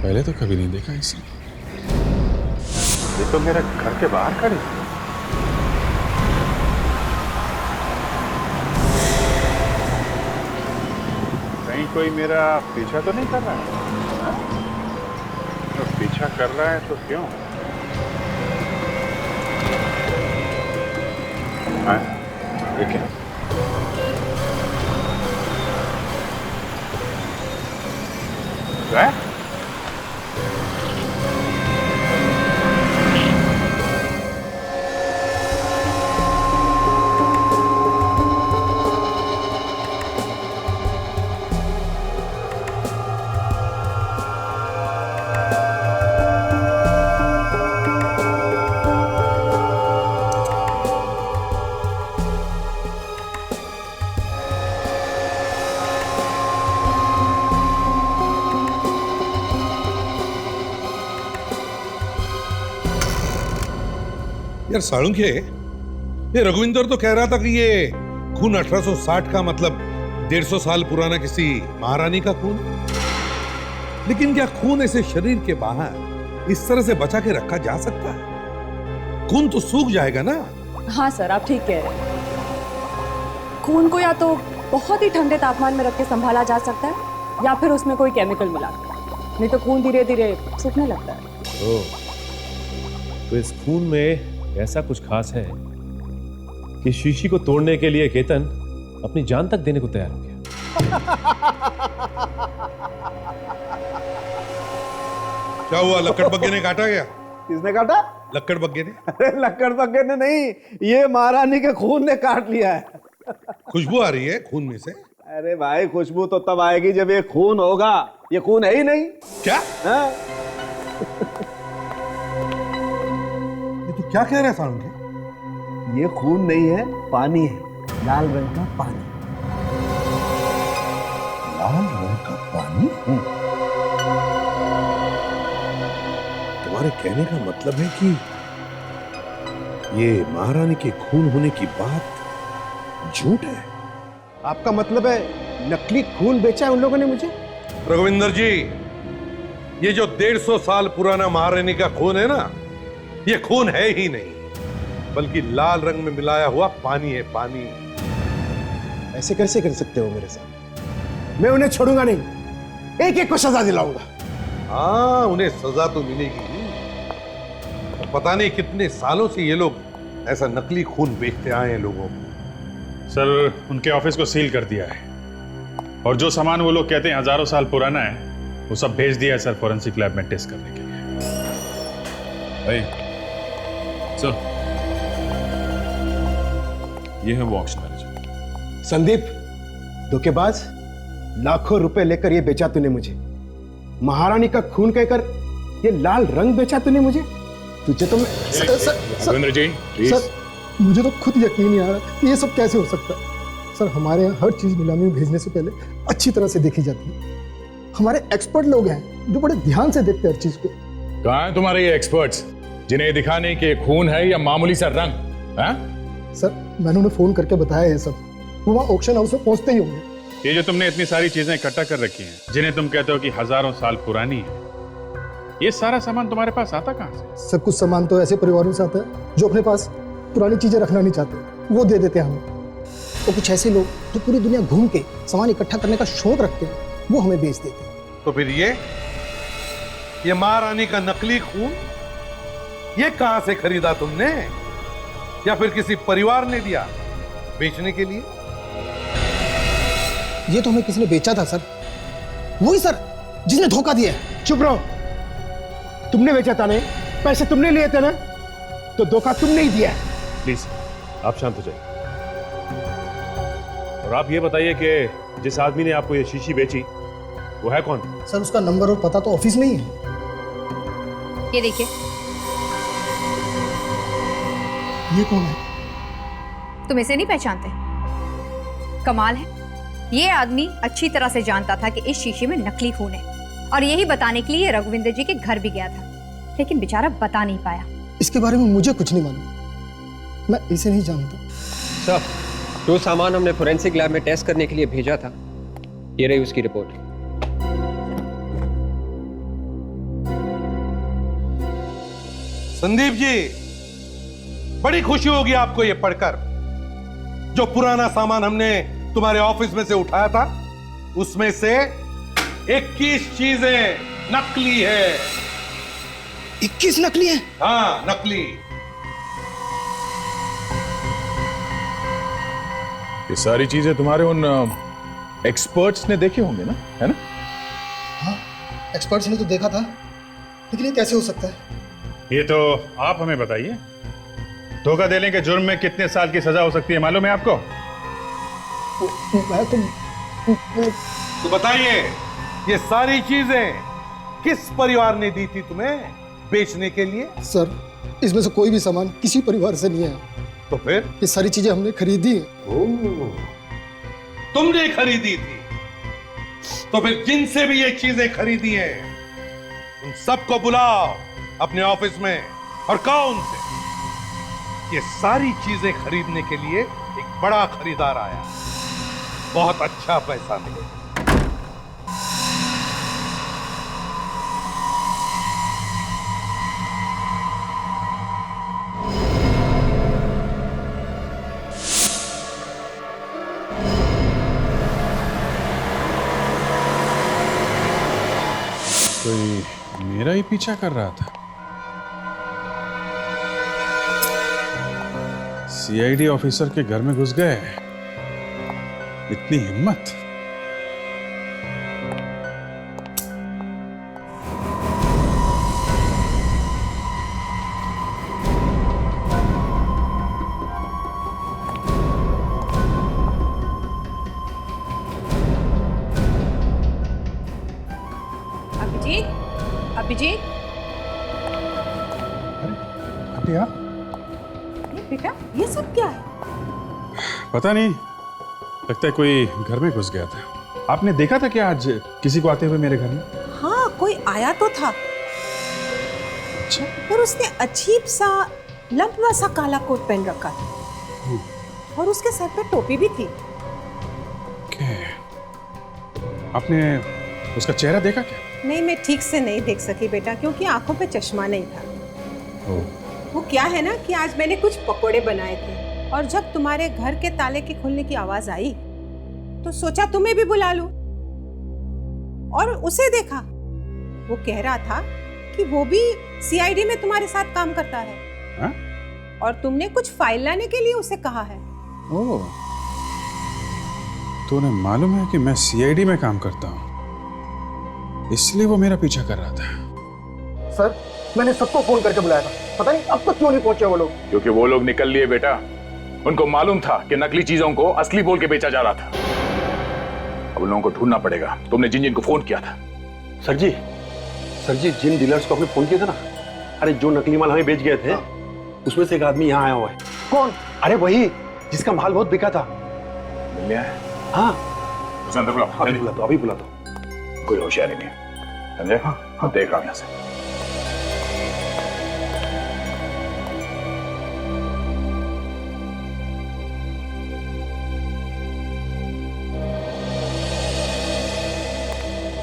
D: पहले तो कभी नहीं देखा इसे।
A: ये तो मेरे घर के बाहर खड़ी है। कहीं कोई मेरा पीछा तो नहीं कर रहा है? हाँ? तो पीछा कर रहा है तो क्यों? हाँ, ये क्या? क्या?
K: यार साळुंखे, ये रघुविंदर तो कह रहा था कि ये खून 1860 का मतलब 150 साल पुराना किसी महारानी का खून, लेकिन क्या खून ऐसे शरीर के बाहर इस तरह से बचा के रखा जा सकता है? खून तो सूख जाएगा ना।
J: हाँ सर, आप ठीक कह रहे हैं। खून को या तो बहुत ही ठंडे तापमान में रख के संभाला जा सकता है या फिर उसमें कोई केमिकल मिला, नहीं तो खून धीरे धीरे सूखने लगता है।
N: तो इस खून में ऐसा कुछ खास है कि शीशी को तोड़ने के लिए केतन अपनी जान तक देने को तैयार हो गया।
K: क्या हुआ, लक्कड़ बग्गे ने काटा गया?
C: किसने काटा?
K: लक्कड़ बग्गे ने।
C: अरे लक्कड़ बग्गे ने नहीं, ये महारानी के खून ने काट लिया है।
K: खुशबू आ रही है खून में से।
C: अरे भाई, खुशबू तो तब आएगी जब ये खून होगा। ये खून है ही नहीं।
K: क्या?
C: हाँ?
K: ये तो क्या कह रहा है साळुंखे?
C: ये खून नहीं है, पानी है, लाल रंग का पानी।
K: लाल रंग का पानी? तुम्हारे कहने का मतलब है कि ये महारानी के खून होने की बात झूठ है?
C: आपका मतलब है नकली खून बेचा है उन लोगों ने मुझे?
K: रघुविंदर जी, ये जो 150 साल पुराना महारानी का खून है ना, ये खून है ही नहीं, बल्कि लाल रंग में मिलाया हुआ पानी है, पानी।
C: ऐसे कैसे कर सकते हो मेरे साथ? मैं उन्हें छोड़ूंगा नहीं, एक एक को सजा दिलाऊंगा।
K: हाँ, उन्हें सजा तो मिलेगी। पता नहीं कितने सालों से ये लोग ऐसा नकली खून बेचते आए हैं लोगों को।
A: सर, उनके ऑफिस को सील कर दिया है और जो सामान वो लोग कहते हैं हजारों साल पुराना है, वो सब भेज दिया है सर फॉरेंसिक लैब में टेस्ट करने के लिए। सर, ये है वो ऑक्शन मैनेजर।
C: संदीप, धोखेबाज, लाखों रुपए लेकर ये बेचा तूने मुझे। महारानी का खून कहकर ये लाल रंग बेचा तूने मुझे। तुझे तो मैं
A: रघुविंदर जी,
Q: सर, मुझे तो खुद यकीन नहीं आ रहा कि ये सब कैसे हो सकता है। सर, हमारे यहाँ हर चीज नीलामी में भेजने से पहले अच्छी तरह से देखी जाती है। हमारे एक्सपर्ट लोग हैं जो बड़े ध्यान से देखते हैं हर चीज को।
D: कहाँ हैं तुम्हारे ये एक्सपर्ट्स जिन्हें दिखाने के खून है या मामूली सा रंग?
Q: सर, मैंने उन्हें फोन करके बताया है सब। वो वहाँ ऑक्शन हाउस में पहुंचते ही होंगे।
A: ये जो तुमने इतनी सारी चीजें इकट्ठा कर रखी हैं, जिन्हें तुम कहते हो कि हजारों साल पुरानी है, ये सारा सामान तुम्हारे पास आता कहाँ से?
Q: सर, कुछ सामान तो ऐसे परिवारों से आता है जो अपने पास पुरानी चीजें रखना नहीं चाहते, वो दे देते हैं हमें। और कुछ ऐसे लोग जो पूरी दुनिया घूम के सामान इकट्ठा करने का शौक रखते हैं, वो हमें बेच देते हैं।
O: तो फिर ये महारानी का नकली खून ये कहां से खरीदा तुमने, या फिर किसी परिवार ने दिया बेचने के लिए?
Q: ये तो हमें किसी ने बेचा था सर, वही सर जिसने धोखा दिया।
M: चुप रहो, तुमने बेचा था नहीं, पैसे तुमने लिए थे ना, तो धोखा तुमने ही दिया।
N: प्लीज आप शांत हो जाइए और आप ये बताइए कि जिस आदमी ने आपको ये शीशी बेची वो है कौन?
Q: सर उसका नंबर और पता तो ऑफिस में ही है।
E: ये देखिए।
Q: ये कौन है?
E: तुम इसे नहीं पहचानते? कमाल है, ये आदमी अच्छी तरह से जानता था कि इस शीशे में नकली खून है, और यही बताने के लिए रघुविंदर जी के घर भी गया था, लेकिन बेचारा बता नहीं पाया।
Q: इसके बारे में मुझे कुछ नहीं मालूम, मैं इसे नहीं जानता।
L: सर, जो सामान हमने फोरेंसिक लैब में टेस्ट करने के लिए भेजा था, ये रही उसकी रिपोर्ट।
O: संदीप जी, बड़ी खुशी होगी आपको ये पढ़कर, जो पुराना सामान हमने तुम्हारे ऑफिस में से उठाया था, उसमें से 21 चीजें नकली है।
Q: 21 नकली है?
O: हाँ, नकली।
D: ये सारी चीजें तुम्हारे उन एक्सपर्ट्स ने देखे होंगे ना, है ना?
Q: हाँ, एक्सपर्ट्स ने तो देखा था, लेकिन ये कैसे हो सकता है?
A: ये तो आप हमें बताइए, धोखा देने के जुर्म में कितने साल की सजा हो सकती है, मालूम है आपको?
O: तो बताइए, ये सारी चीजें किस परिवार ने दी थी तुम्हें बेचने के लिए?
Q: सर, इसमें से कोई भी सामान किसी परिवार से नहीं है।
O: तो फिर?
Q: ये सारी चीजें हमने खरीदी है।
O: तुमने खरीदी थी? तो फिर जिनसे भी ये चीजें खरीदी हैं, उन सबको बुलाओ अपने ऑफिस में और कहो उनसे ये सारी चीजें खरीदने के लिए एक बड़ा खरीदार आया, बहुत अच्छा पैसा मिलेगा।
A: कोई मेरा ही पीछा कर रहा था। सीआईडी ऑफिसर के घर में घुस गए, इतनी हिम्मत।
J: अभिजीत,
A: अभी आप?
J: बेटा ये सब क्या है?
A: पता नहीं, लगता है कोई घर में घुस गया था। आपने देखा था क्या आज किसी को आते हुए मेरे घर में?
R: हाँ, कोई आया तो था।
A: अच्छा।
R: पर उसने अजीब सा लंबा सा काला कोट पहन रखा था और उसके सर पे टोपी भी थी।
A: आपने उसका चेहरा देखा क्या?
R: नहीं, मैं ठीक से नहीं देख सकी बेटा, क्योंकि आंखों पे चश्मा नहीं था। वो क्या है ना कि आज मैंने कुछ पकोड़े बनाए थे, और जब तुम्हारे घर के ताले के खुलने की आवाज आई तो सोचा तुम्हें भी बुला लूं, और उसे देखा। वो कह रहा था कि वो भी सीआईडी में तुम्हारे साथ काम करता है।
A: हा?
R: और तुमने कुछ फाइल लाने के लिए उसे कहा है।
A: ओह, तो उन्हें मालूम है कि मैं सीआईडी में काम करता हूँ, इसलिए वो मेरा पीछा कर रहा था।
Q: सर, मैंने सबको फोन करके बुलाया था, पता नहीं अब तक क्यों नहीं पहुंचे वो लोग।
D: क्योंकि वो लोग निकल लिए बेटा, उनको मालूम था कि नकली चीजों को असली बोल के बेचा जा रहा था। अब उन लोगों को ढूंढना पड़ेगा। तुमने जिन जिन को फोन किया था?
S: सर जी जिन डीलर्स को आपने फोन किया था ना, अरे जो नकली माल हमें बेच गए थे, उसमें से एक आदमी यहाँ आया हुआ है।
Q: कौन?
S: अरे वही जिसका माल बहुत बिका था।
D: मिल गया है?
S: हाँ,
D: उसे अंदर बुलाओ।
S: अभी बुला दो।
D: कोई होशियारी नहीं, समझे? हाँ, देख रहा हूं यहां से।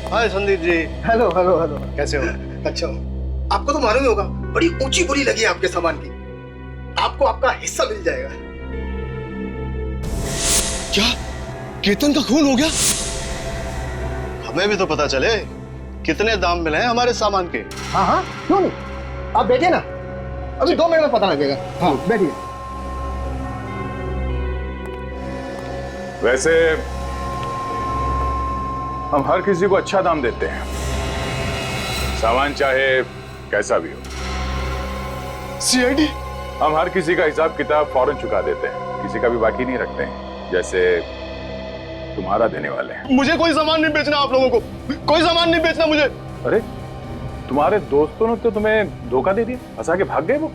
S: हाय Sandeep ji.
Q: Hello hello hello,
S: कैसे हो?
Q: अच्छा, आपको तो मालूम ही होगा, बड़ी ऊंची बोली लगी है आपके सामान की, आपको आपका हिस्सा मिल जाएगा।
T: क्या केतन का खून हो गया? हमें भी तो पता चले कितने दाम मिले हैं हमारे सामान के।
Q: हाँ हाँ, क्यों नहीं, आप बैठिए ना, अभी 2 मिनट में पता लगेगा। हाँ बैठिए।
D: वैसे हम हर किसी को अच्छा दाम देते हैं, सामान चाहे कैसा भी हो।
T: सीआईडी?
D: हम हर किसी का हिसाब किताब फौरन चुका देते हैं, किसी का भी बाकी नहीं रखते हैं, जैसे तुम्हारा देने वाले हैं।
T: मुझे कोई सामान नहीं बेचना, आप लोगों को कोई सामान नहीं बेचना मुझे।
D: अरे तुम्हारे दोस्तों ने तो तुम्हें धोखा दे दिया, फंसा के भाग गए वो।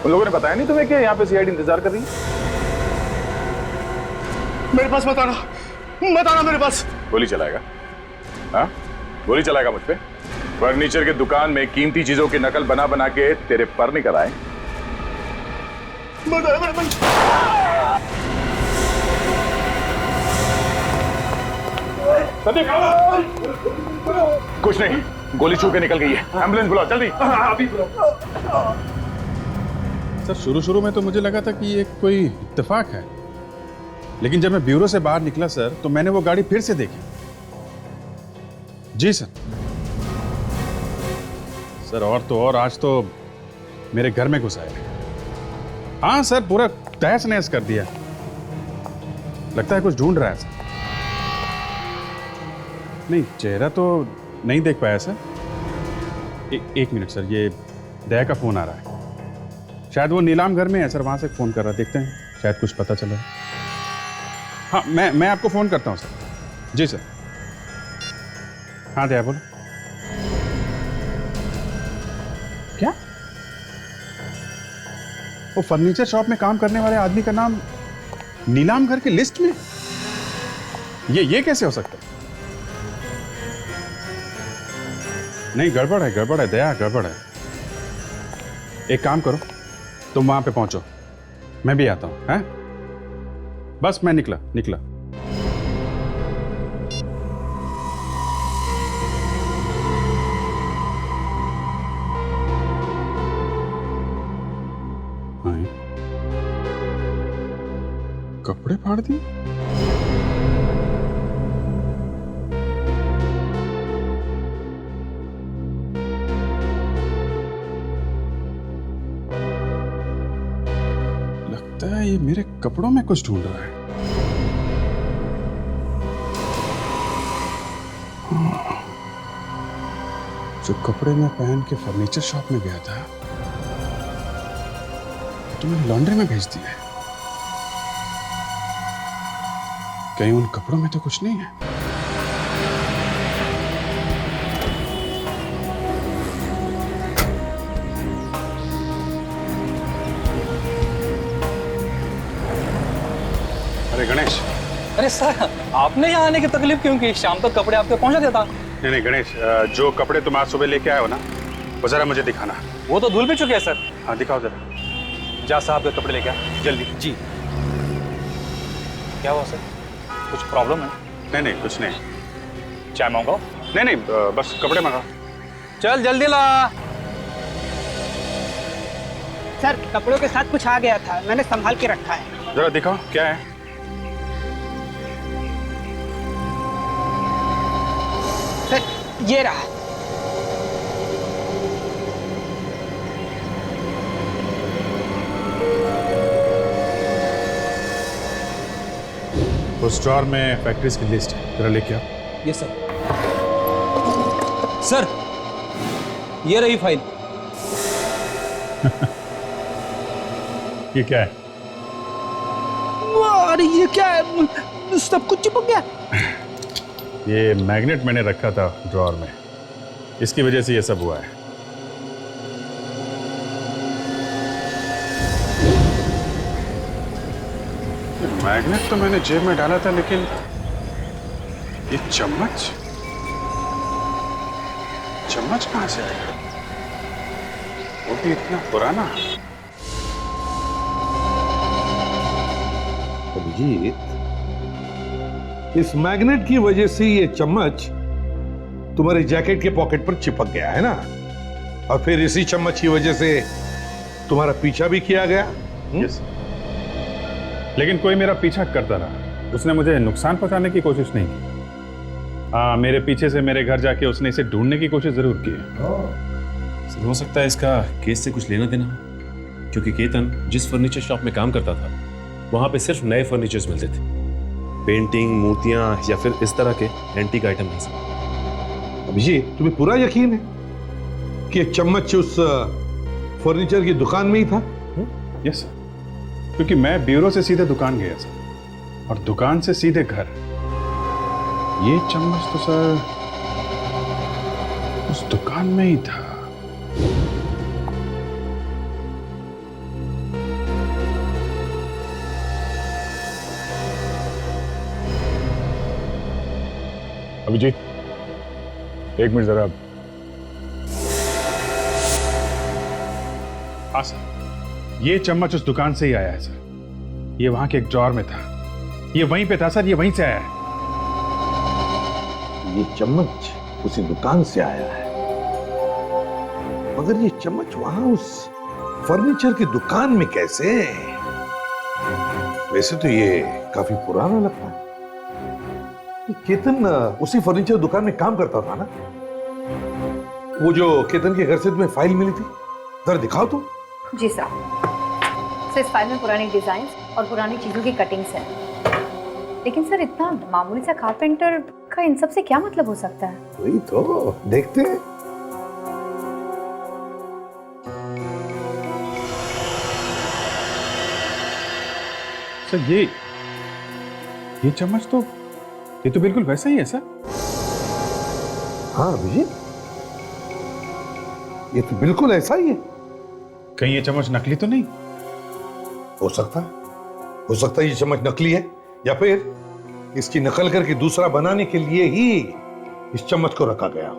D: उन लोगों ने बताया नहीं तुम्हें कि यहाँ पे सीआईडी इंतजार कर रही है?
T: मेरे पास मत आना मेरे पास।
D: गोली चलाएगा? हाँ गोली चलाएगा मुझ पे? फर्नीचर के दुकान में कीमती चीजों की नकल बना बना के तेरे पर निकल आए। कुछ नहीं, गोली छू के निकल गई है। एम्बुलेंस बुलाओ जल्दी। अभी बुलाओ।
A: सर शुरू में तो मुझे लगा था कि ये कोई इत्तेफाक है, लेकिन जब मैं ब्यूरो से बाहर निकला सर, तो मैंने वो गाड़ी फिर से देखी। जी सर। सर और तो और आज तो मेरे घर में घुस आए। हाँ सर, पूरा तहस नहस कर दिया। लगता है कुछ ढूंढ रहा है सर। नहीं, चेहरा तो नहीं देख पाया सर। एक मिनट सर, ये दया का फोन आ रहा है। शायद वो नीलाम घर में है सर, वहां से फोन कर रहा है। देखते हैं, शायद कुछ पता चला। हाँ मैं आपको फोन करता हूँ सर। जी सर। हाँ दया बोलो। क्या? वो फर्नीचर शॉप में काम करने वाले आदमी का नाम नीलाम घर की लिस्ट में? ये कैसे हो सकता है? नहीं, गड़बड़ है दया, गड़बड़ है। एक काम करो, तुम वहां पे पहुंचो, मैं भी आता हूं। हैं? बस मैं निकला। कपड़े फाड़ दिए? लगता है ये मेरे कपड़ों में कुछ ढूंढ रहा है। जो कपड़े में पहन के फर्नीचर शॉप में गया था, तो मैंने लॉन्ड्री में भेज दिया है। कहीं उन कपड़ों में तो कुछ नहीं है? अरे गणेश।
F: अरे सर, आपने यहाँ आने की तकलीफ क्यों की? शाम तक कपड़े आपके पहुंचा देता।
A: नहीं गणेश, जो कपड़े तुम आज सुबह लेके आए हो ना, वो जरा मुझे दिखाना।
F: वो तो धुल भी चुके हैं सर।
A: हाँ दिखाओ जरा।
F: जा साहब के कपड़े लेके आ जल्दी। जी। क्या हुआ सर, कुछ प्रॉब्लम है?
A: नहीं कुछ नहीं।
F: चाय मंगाओ?
A: नहीं बस कपड़े मंगाओ।
F: चल जल्दी ला।
U: सर कपड़ों के साथ कुछ आ गया था, मैंने संभाल के रखा है।
A: जरा दिखाओ क्या है।
U: सर ये रहा।
A: उस ड्रॉर में फैक्ट्रीज की लिस्ट है, जरा लेके आओ।
H: Yes sir. सर ये रही फाइल।
A: ये क्या है?
U: अरे ये क्या है, सब कुछ चिपक गया।
A: ये मैग्नेट मैंने रखा था ड्रॉर में, इसकी वजह से ये सब हुआ है। मैग्नेट तो मैंने जेब में डाला था, लेकिन ये चम्मच कहां से आया? वो भी इतना पुराना।
O: अभिजीत, इस मैग्नेट की वजह से ये चम्मच तुम्हारे जैकेट के पॉकेट पर चिपक गया है ना, और फिर इसी चम्मच की वजह से तुम्हारा पीछा भी किया गया।
A: यस। लेकिन कोई मेरा पीछा करता रहा। उसने मुझे नुकसान पहुंचाने की कोशिश नहीं की। हाँ, मेरे पीछे से मेरे घर जाके उसने इसे ढूंढने की कोशिश जरूर की है।
N: सर, हो सकता है इसका केस से कुछ लेना देना हो, क्योंकि केतन जिस फर्नीचर शॉप में काम करता था वहां पे सिर्फ नए फर्नीचर्स मिलते थे, पेंटिंग, मूर्तियां या फिर इस तरह के एंटीक आइटम नहीं सर।
K: अभिजीत, तुम्हें पूरा यकीन है कि एक चम्मच उस फर्नीचर की दुकान में ही था?
A: यस सर, क्योंकि मैं ब्यूरो से सीधे दुकान गया सर, और दुकान से सीधे घर। ये चम्मच तो सर उस दुकान में ही था।
D: अभिजीत, एक मिनट जरा।
A: हाँ सर, ये चम्मच उस दुकान से ही आया है सर। ये वहां के एक ड्रॉर में था, ये वहीं पे था सर, ये वहीं से आया है।
K: ये चम्मच उसी दुकान से आया है, मगर ये चम्मच वहां उस फर्नीचर की दुकान में कैसे? वैसे तो ये काफी पुराना लगता है। ये केतन उसी फर्नीचर दुकान में काम करता था ना? वो जो केतन के घर से तुम्हें फाइल मिली थी, जरा दिखाओ तो।
E: जी सर, इस फाइल में पुरानी डिजाइन और पुरानी चीजों की कटिंग्स हैं। लेकिन सर, इतना मामूली सा कारपेंटर का इन सब से क्या मतलब हो सकता है?
K: वही तो देखते हैं।
A: सर, ये चम्मच तो, ये तो बिल्कुल वैसा ही है सर।
K: हाँ अभिजीत, ये तो बिल्कुल ऐसा ही है।
A: कहीं ये चम्मच नकली तो नहीं?
K: हो सकता है ये चम्मच नकली है, या फिर इसकी नकल करके दूसरा बनाने के लिए ही इस चम्मच को रखा गया।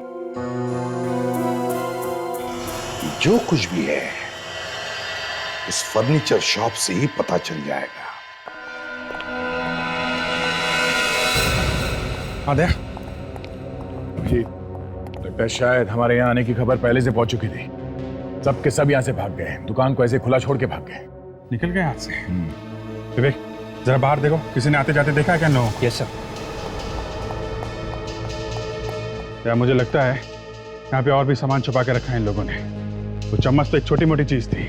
K: जो कुछ भी है, इस फर्नीचर शॉप से ही पता चल जाएगा।
A: हाँ दया,
D: लगता है शायद हमारे यहाँ आने की खबर पहले से पहुंच चुकी थी। सब के सब यहाँ से भाग गए, दुकान को ऐसे खुला छोड़ के भाग गए।
A: निकल गए हाथ से। विवेक, जरा बाहर देखो, किसी ने आते जाते देखा है क्या? नो।
F: Yes sir.
A: या मुझे लगता है यहाँ पे और भी सामान छुपा के रखा है इन लोगों ने। वो चम्मच तो एक छोटी मोटी चीज थी।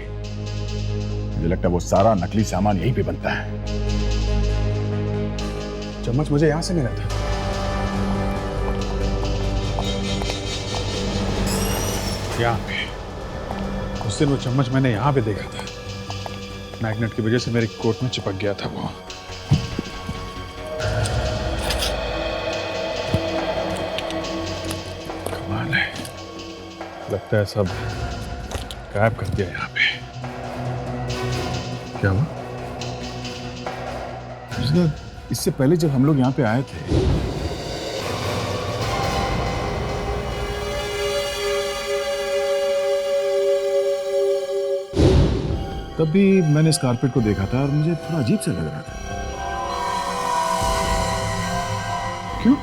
D: मुझे लगता है वो सारा नकली सामान यहीं पे बनता है।
A: चम्मच मुझे यहाँ से मिला था। यहाँ पे उस दिन वो चम्मच मैंने यहाँ पे देखा था। मैग्नेट की वजह से मेरे कोट में चिपक गया था वो। कमाल है, लगता है सब गायब कर दिया यहाँ पे। क्या हुआ?
D: इससे पहले जब हम लोग यहाँ पे आए थे, तब भी मैंने इस कारपेट को देखा था और मुझे थोड़ा अजीब सा लग रहा था। क्यों?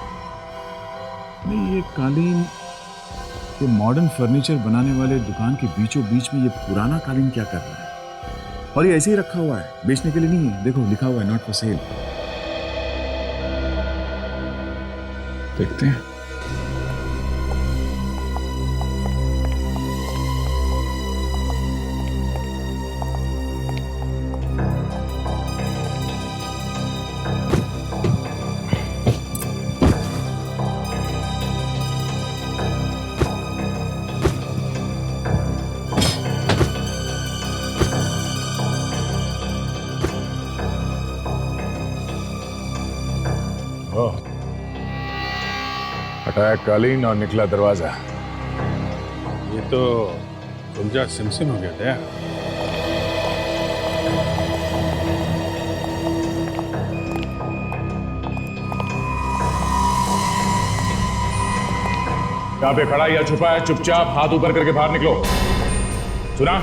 D: नहीं, ये कालीन, ये मॉडर्न फर्नीचर बनाने वाले दुकान के बीचों बीच में ये पुराना कालीन क्या कर रहा है? और ये ऐसे ही रखा हुआ है, बेचने के लिए नहीं है। देखो, लिखा हुआ है नॉट फॉर सेल। देखते हैं। हटाया कालीन और निकला दरवाजा।
A: ये तो उलझा सिमसिम हो गया था।
D: यहाँ पे खड़ा या छुपा है, चुपचाप हाथ ऊपर करके बाहर निकलो। सुना?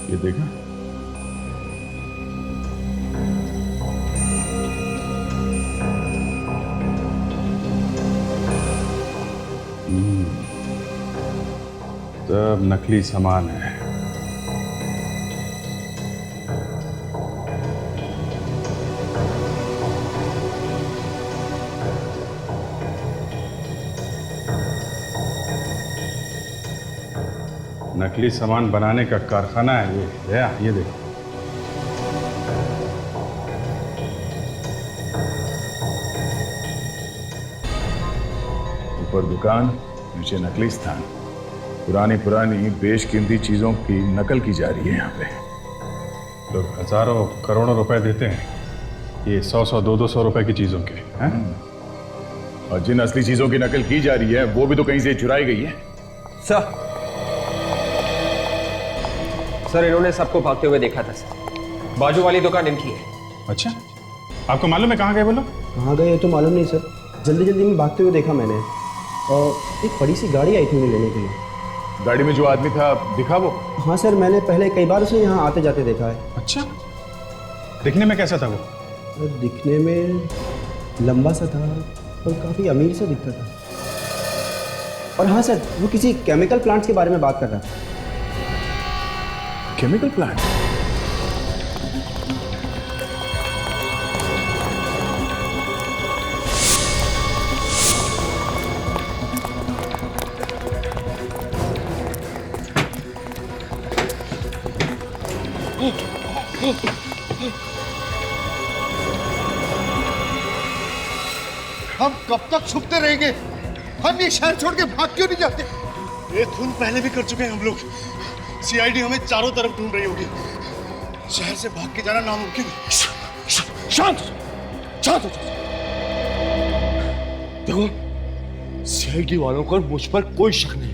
D: ये देखा?
A: सब नकली सामान है। नकली सामान बनाने का कारखाना है ये। दया, ये देखो।
D: ऊपर दुकान, नीचे नकली स्थान। पुरानी पुरानी बेशकीमती चीजों की नकल की जा रही है यहाँ पे।
A: लोग हजारों करोड़ों रुपए देते हैं ये 100-100, 200 रुपए की चीजों के, हैं?
D: और जिन असली चीजों की नकल की जा रही है वो भी तो कहीं से चुराई गई है।
L: सर इन्होंने सबको भागते हुए देखा था सर। बाजू वाली दुकान इनकी है।
A: अच्छा, आपको मालूम है कहाँ गए वो लोग?
G: कहाँ गए तो मालूम नहीं सर, जल्दी जल्दी में भागते हुए देखा मैंने, और एक बड़ी सी गाड़ी आई थी उन्हें लेने के लिए।
D: गाड़ी में जो आदमी था दिखा वो?
G: हाँ सर, मैंने पहले कई बार उसे यहाँ आते जाते देखा है।
A: अच्छा, दिखने में कैसा था वो?
G: दिखने में लंबा सा था और काफ़ी अमीर सा दिखता था। और हाँ सर, वो किसी केमिकल प्लांट्स के बारे में बात कर रहा था।
D: Chemical plant?
P: हम कब तक छुपते रहेंगे? हम ये शहर छोड़ के भाग क्यों नहीं जाते?
T: ये खून पहले भी कर चुके हैं हम लोग। सीआईडी हमें चारों तरफ ढूंढ रही होगी। शहर से भाग के जाना नामुमकिन है।
P: शांत शांत हो जाओ।
T: देखो, सीआईडी वालों को मुझ पर कोई शक नहीं।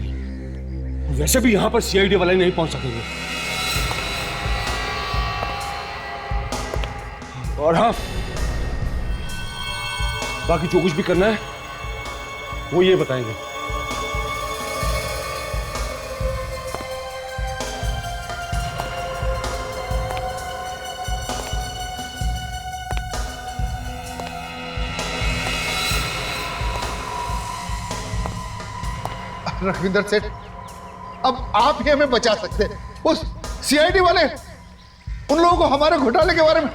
T: वैसे भी यहाँ पर सीआईडी वाले नहीं पहुंच सकेंगे। और हाँ, बाकी जो कुछ भी करना है वो ये बताएंगे।
P: रघुविंदर सेठ, अब आप ही हमें बचा सकते हैं। उस सीआईडी वाले, उन लोगों को हमारे घोटाले के बारे में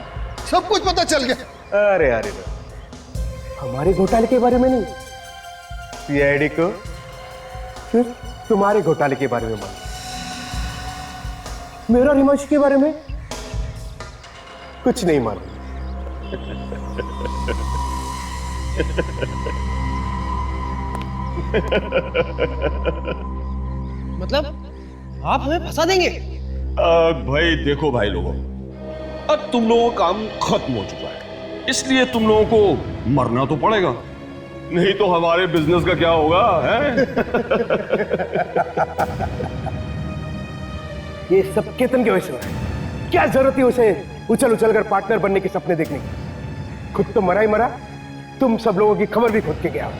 P: सब कुछ पता चल गया।
T: अरे अरे, हमारे घोटाले के बारे में नहीं, सीआईडी को सिर्फ तुम्हारे घोटाले के बारे में मालूम। मेरा हिमांशु के बारे में कुछ नहीं मालूम।
L: मतलब आप हमें फंसा देंगे?
T: भाई देखो भाई लोगों, अब तुम लोगों का काम खत्म हो चुका है, इसलिए तुम लोगों को मरना तो पड़ेगा, नहीं तो हमारे बिजनेस का क्या होगा, है? ये सब केतन की वजह से हो रहा है। क्या जरूरत थी उसे उछल उछल कर पार्टनर बनने के सपने देखने की? खुद तो मरा ही मरा, तुम सब लोगों की खबर भी खुद के गया।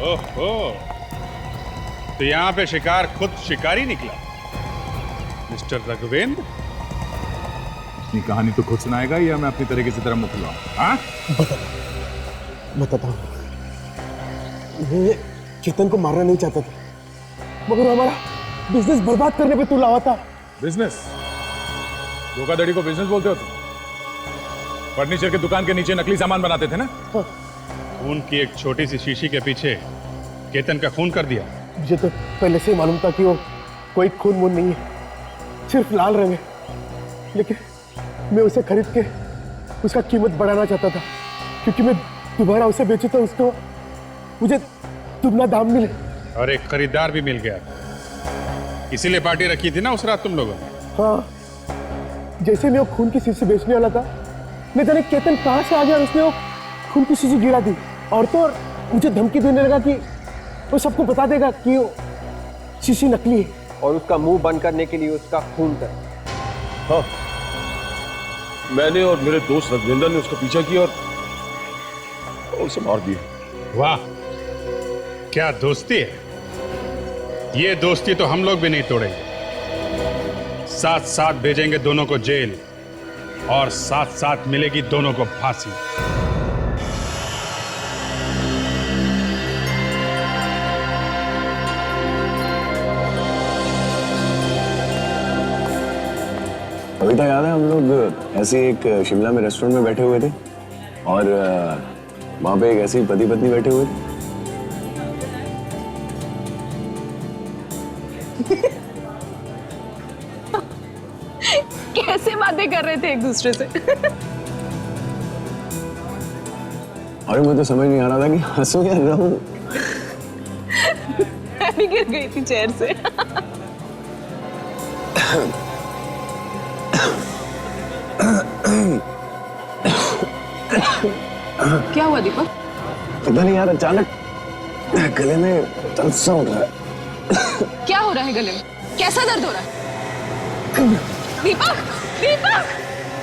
A: ओहो, तो यहाँ पे शिकार खुद शिकारी निकला, मिस्टर रघुवेंद्र।
D: अपनी कहानी तो खुद सुनाएगा या मैं अपनी तरीके से तेरा मुख खुलवाऊं? हाँ?
T: बताता हूँ। मैं चेतन को मारना नहीं चाहता था, मगर हमारा बिजनेस बर्बाद करने पे तुला हुआ था।
D: बिजनेस? धोखाधड़ी को बिजनेस बोलते हो तुम? फर्नीचर के दुकान के नीचे नकली सामान बनाते थे ना?
T: हाँ।
A: खून की एक छोटी सी शीशी के पीछे केतन का खून कर दिया।
T: मुझे तो पहले से ही मालूम था कि वो कोई खून वून नहीं है, सिर्फ लाल रंग है, लेकिन मैं उसे खरीद के उसका कीमत बढ़ाना चाहता था, क्योंकि मैं दोबारा उसे बेचूं तो उसको मुझे दुगना दाम मिले।
A: और एक खरीदार भी मिल गया, इसीलिए पार्टी रखी थी ना उस रात तुम लोगों ने?
T: हाँ, जैसे मैं वो खून की शीशी बेचने वाला था, मैं जाने केतन कहाँ से आ गया और उसने वो खून की शीशी गिरा दी, और तो और मुझे धमकी देने लगा कि वो सबको बता देगा कि वो शीशी नकली है,
L: और उसका मुंह बंद करने के लिए उसका खून कर।
T: हाँ,
O: मैंने और मेरे दोस्त रघुविंदर ने उसका पीछा किया और उसे मार दिया।
A: वाह, क्या दोस्ती है! ये दोस्ती तो हम लोग भी नहीं तोड़ेंगे। साथ साथ भेजेंगे दोनों को जेल, और साथ साथ मिलेगी दोनों को फांसी।
B: कविता याद है हम लोग ऐसे एक शिमला में रेस्टोरेंट में बैठे हुए थे और वहां पे एक ऐसी पति पत्नी बैठे हुए थे।
J: कैसे बातें कर रहे थे एक दूसरे से?
B: अरे मुझे तो समझ नहीं आ रहा था कि हंसूं या रोऊं।
J: मैं भी गिर गई थी चेयर से। क्या हुआ दीपक?
B: पता नहीं यार, अचानक गले में दर्द सा हो रहा है।
J: क्या हो रहा है गले में? कैसा दर्द हो रहा है? दीपक, दीपक,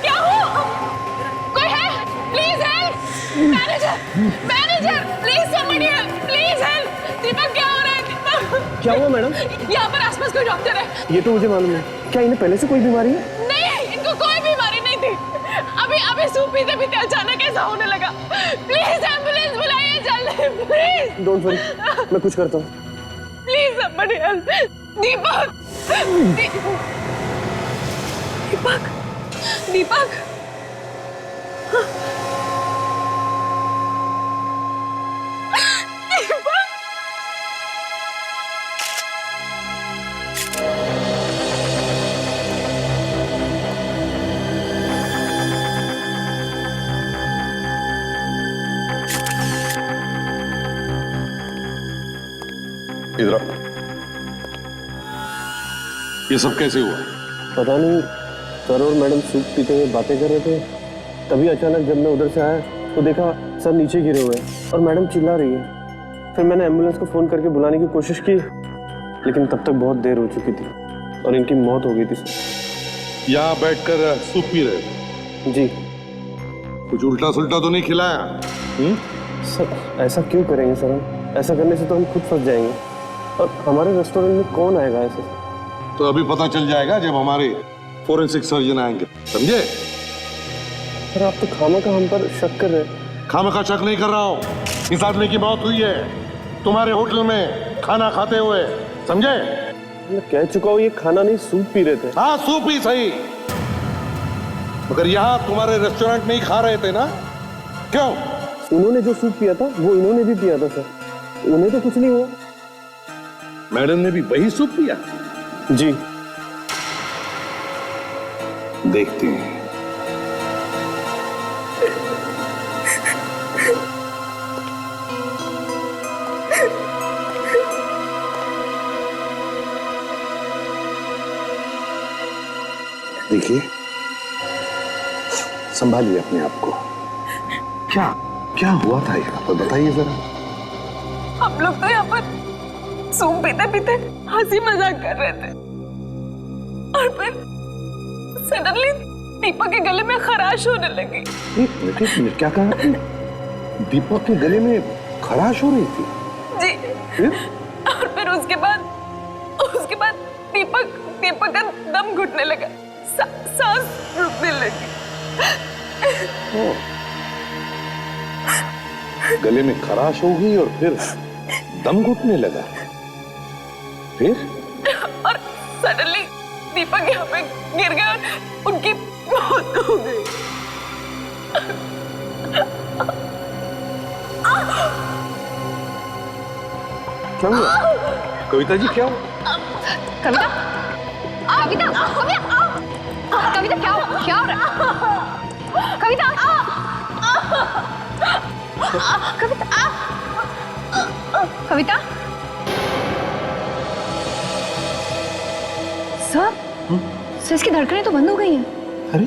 J: क्या हो? कोई है? Please help! Manager, manager, please somebody help! Please help! Deepak क्या हो रहा है? दीपक
T: क्या हुआ मैडम?
J: यहाँ पर आसपास कोई डॉक्टर है?
T: ये तो मुझे मालूम है। क्या इन्हें पहले से कोई बीमारी है?
J: नहीं, इनको कोई बीमारी नहीं थी। अभी सूप पीते पीते अचानक ऐसा होने लगा। प्लीज एम्बुलेंस बुलाइए जल्दी, प्लीज।
T: डोंट वरी, मैं कुछ करता हूँ।
J: Please somebody help! Deepak, Deepak, Deepak,
K: इधर आओ। ये सब कैसे हुआ?
T: पता नहीं, सर और मैडम सूप पीते हुए बातें कर रहे थे, तभी अचानक जब मैं उधर से आया तो देखा सर नीचे गिरे हुए हैं और मैडम चिल्ला रही है। फिर मैंने एम्बुलेंस को फोन करके बुलाने की कोशिश की, लेकिन तब तक बहुत देर हो चुकी थी और इनकी मौत हो गई थी सर।
K: यहाँ बैठकर सूप पी रहे थे?
T: जी।
K: कुछ उल्टा सुल्टा तो नहीं खिलाया?
T: सर ऐसा क्यों करेंगे सर? हम ऐसा करने से तो हम खुद फंस जाएंगे और हमारे रेस्टोरेंट में कौन आएगा ऐसे?
K: तो अभी पता चल जाएगा जब हमारे फोरेंसिक सर्जन आएंगे, समझे?
T: सर आप तो खामखा हम पर शक कर रहे हैं।
K: खामखा शक नहीं कर रहा हूँ, इस आदमी की मौत हुई है तुम्हारे होटल में खाना खाते हुए, समझे?
T: मैं कह चुका हूँ ये खाना नहीं सूप पी रहे थे।
K: हाँ सूप ही सही, मगर यहाँ तुम्हारे रेस्टोरेंट में ही खा रहे थे ना? क्यों?
T: उन्होंने जो सूप पिया था वो इन्होंने भी पिया था सर, उन्हें तो कुछ नहीं हुआ।
K: मैडम ने भी वही सूप पिया?
T: जी।
K: देखते हैं। देखिए, संभालिए अपने आप को। क्या क्या हुआ था यहाँ पर, बताइए जरा।
J: हम लोग तो यहाँ पर सूप पीते पीते हंसी मजाक कर रहे थे और फिर सडनली दीपक के गले में खराश होने लगी।
K: एक मिनट, क्या कहा आपने? दीपक के गले में खराश हो रही थी?
J: जी। और फिर उसके बाद दीपक का दम घुटने लगा, सांस रुकने लगी।
K: गले में खराश हो गई और फिर दम घुटने लगा, फिर?
J: और सडनली दीपक यहाँ पे गिर गए और उनकी मौत हो गई।
K: क्या हुआ? कविता जी क्या हुआ?
E: कविता, कविता, कविता क्या हो रहा है? कविता, कविता, सर इसकी धड़कनें तो बंद हो गई हैं।
K: अरे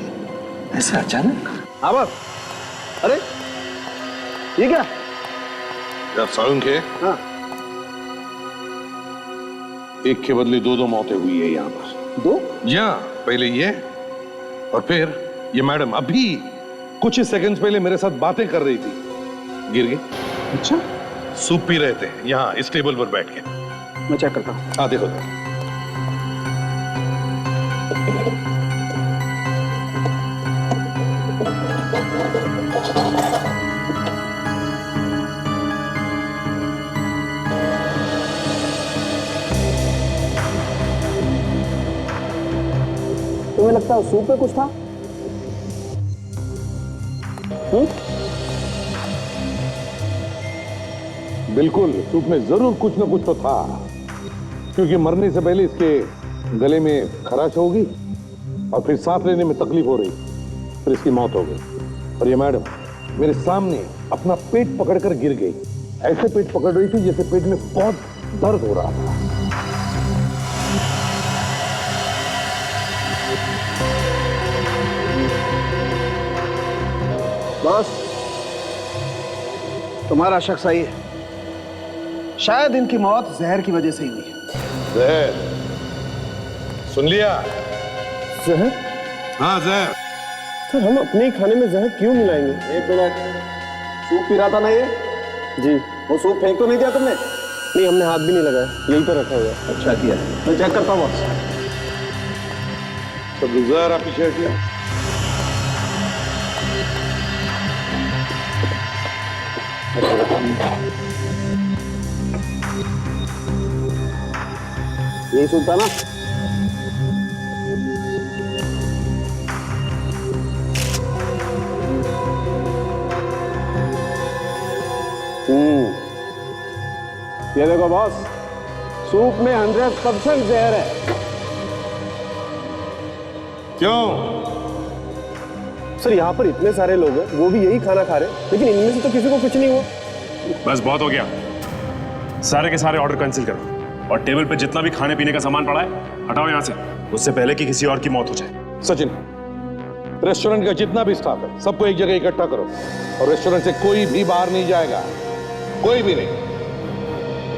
K: ऐसे अचानक?
T: आवाज? अरे ये क्या?
K: यार सालुंख है?
T: हाँ।
K: एक के बदले दो मौतें हुई है यहाँ पर।
T: दो?
K: जी हाँ, पहले ये और फिर ये मैडम अभी कुछ ही सेकंड्स पहले मेरे साथ बातें कर रही थी, गिर गई।
T: अच्छा?
K: सूप पी रहे थे यहाँ इस टेबल पर बैठ के।
T: मैं चेक करता हूँ।
K: हाँ देखो।
T: तुम्हें
G: लगता है उस सूप में कुछ था।
K: बिल्कुल, सूप में जरूर कुछ न कुछ तो था, क्योंकि मरने से पहले इसके गले में खराश होगी और फिर सांस लेने में तकलीफ हो रही, फिर इसकी मौत हो गई। और ये मैडम मेरे सामने अपना पेट पकड़कर गिर गई। ऐसे पेट पकड़ रही थी जैसे पेट में बहुत दर्द हो रहा था।
C: बॉस, तुम्हारा शक सही है। शायद इनकी मौत जहर की वजह से ही हुई है।
K: जहर? सुन लिया?
T: जहर?
K: हाँ जहर।
T: सर हम अपने ही खाने में जहर क्यों मिलाएंगे?
C: एक मिनट, सूप पी रहा था ना ये?
T: जी।
C: वो सूप फेंक तो नहीं दिया तुमने?
T: नहीं, हमने हाथ भी नहीं लगाया, यहीं पर रखा हुआ है।
C: अच्छा किया, मैं चेक करता हूँ बॉस।
K: सब जहर आपकी शर्ट लिया।
C: यही सूप था ना? ये देखो बॉस, सूप में 100% जहर है।
K: क्यों?
T: सर यहाँ पर इतने सारे लोग हैं, वो भी यही खाना खा रहे हैं, लेकिन इनमें से तो किसी को कुछ नहीं हुआ।
N: बस बहुत हो गया, सारे के सारे ऑर्डर कैंसिल करो और टेबल पे जितना भी खाने पीने का सामान पड़ा है हटाओ यहाँ से, उससे पहले कि किसी और की मौत हो जाए।
K: सचिन, रेस्टोरेंट का जितना भी स्टाफ है सबको एक जगह इकट्ठा करो और रेस्टोरेंट से कोई भी बाहर नहीं जाएगा, कोई भी नहीं।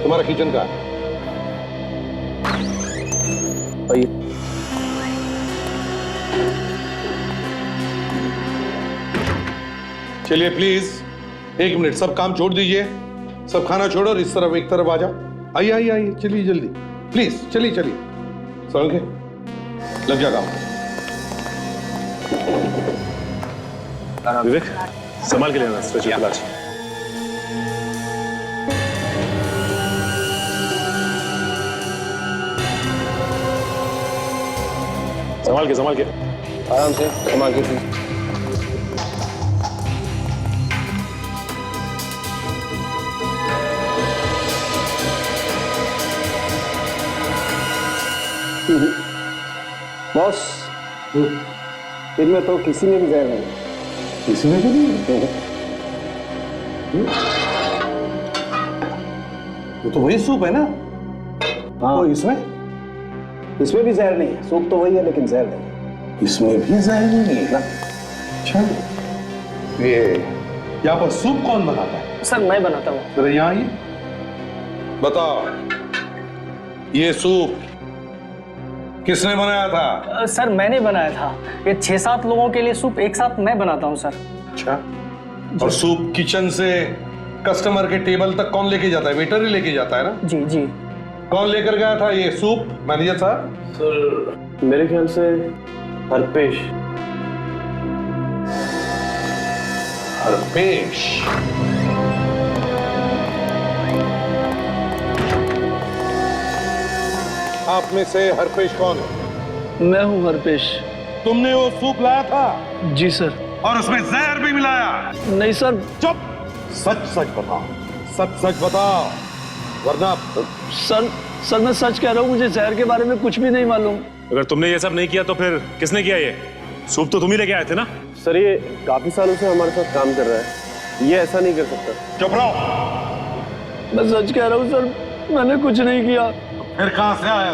K: तुम्हारा किचन का चलिए प्लीज 1 मिनट, सब काम छोड़ दीजिए, सब खाना छोड़ो और इस तरफ एक तरफ आ जाओ। आइए आइए आइए, चलिए जल्दी प्लीज, चलिए चलिए समझ के लग जा काम।
N: विवेक संभाल के लेना स्ट्रेचर इलाज। संभाल के
T: आराम से संभाल के।
C: बॉस, इनमें तो किसी में भी जहर नहीं।
K: किसी में भी नहीं? वो तो वही सूप है ना?
C: हाँ, तो इसमें भी जहर नहीं है। सूप तो वही है लेकिन जहर नहीं।
K: इसमें भी जहर नहीं है ना? अच्छा, ये यहाँ पर सूप कौन बनाता है?
U: सर मैं बनाता हूँ।
K: जरा यहाँ आइए, बताओ ये सूप किसने बनाया था?
U: सर मैंने बनाया था। ये 6-7 लोगों के लिए सूप एक साथ मैं बनाता हूँ सर।
K: अच्छा, और सूप किचन से कस्टमर के टेबल तक कौन लेके जाता है? वेटर ही लेके जाता है ना?
U: जी जी।
K: कौन लेकर गया था ये सूप, मैनेजर साहब?
T: सर मेरे ख्याल से हरपेश।
K: हरपेश? आप में से हरपेश कौन है?
T: मैं हूँ हरपेश।
K: तुमने वो सूप लाया था?
T: जी सर।
K: और उसमें जहर भी मिलाया?
T: नहीं सर।
K: चुप, सच सच बताओ, सच सच बताओ, वरना।
T: सर मैं सच कह रहा हूँ, मुझे जहर के बारे में कुछ भी नहीं मालूम।
N: अगर तुमने ये सब नहीं किया तो फिर किसने किया? ये सूप तो तुम ही लेके आए थे ना?
T: सर ये काफी सालों से हमारे साथ काम कर रहा है, ये ऐसा नहीं कर सकता।
K: चुप रहो।
T: मैं सच कह रहा हूँ सर, मैंने कुछ नहीं किया।
K: फिर कहां से आया?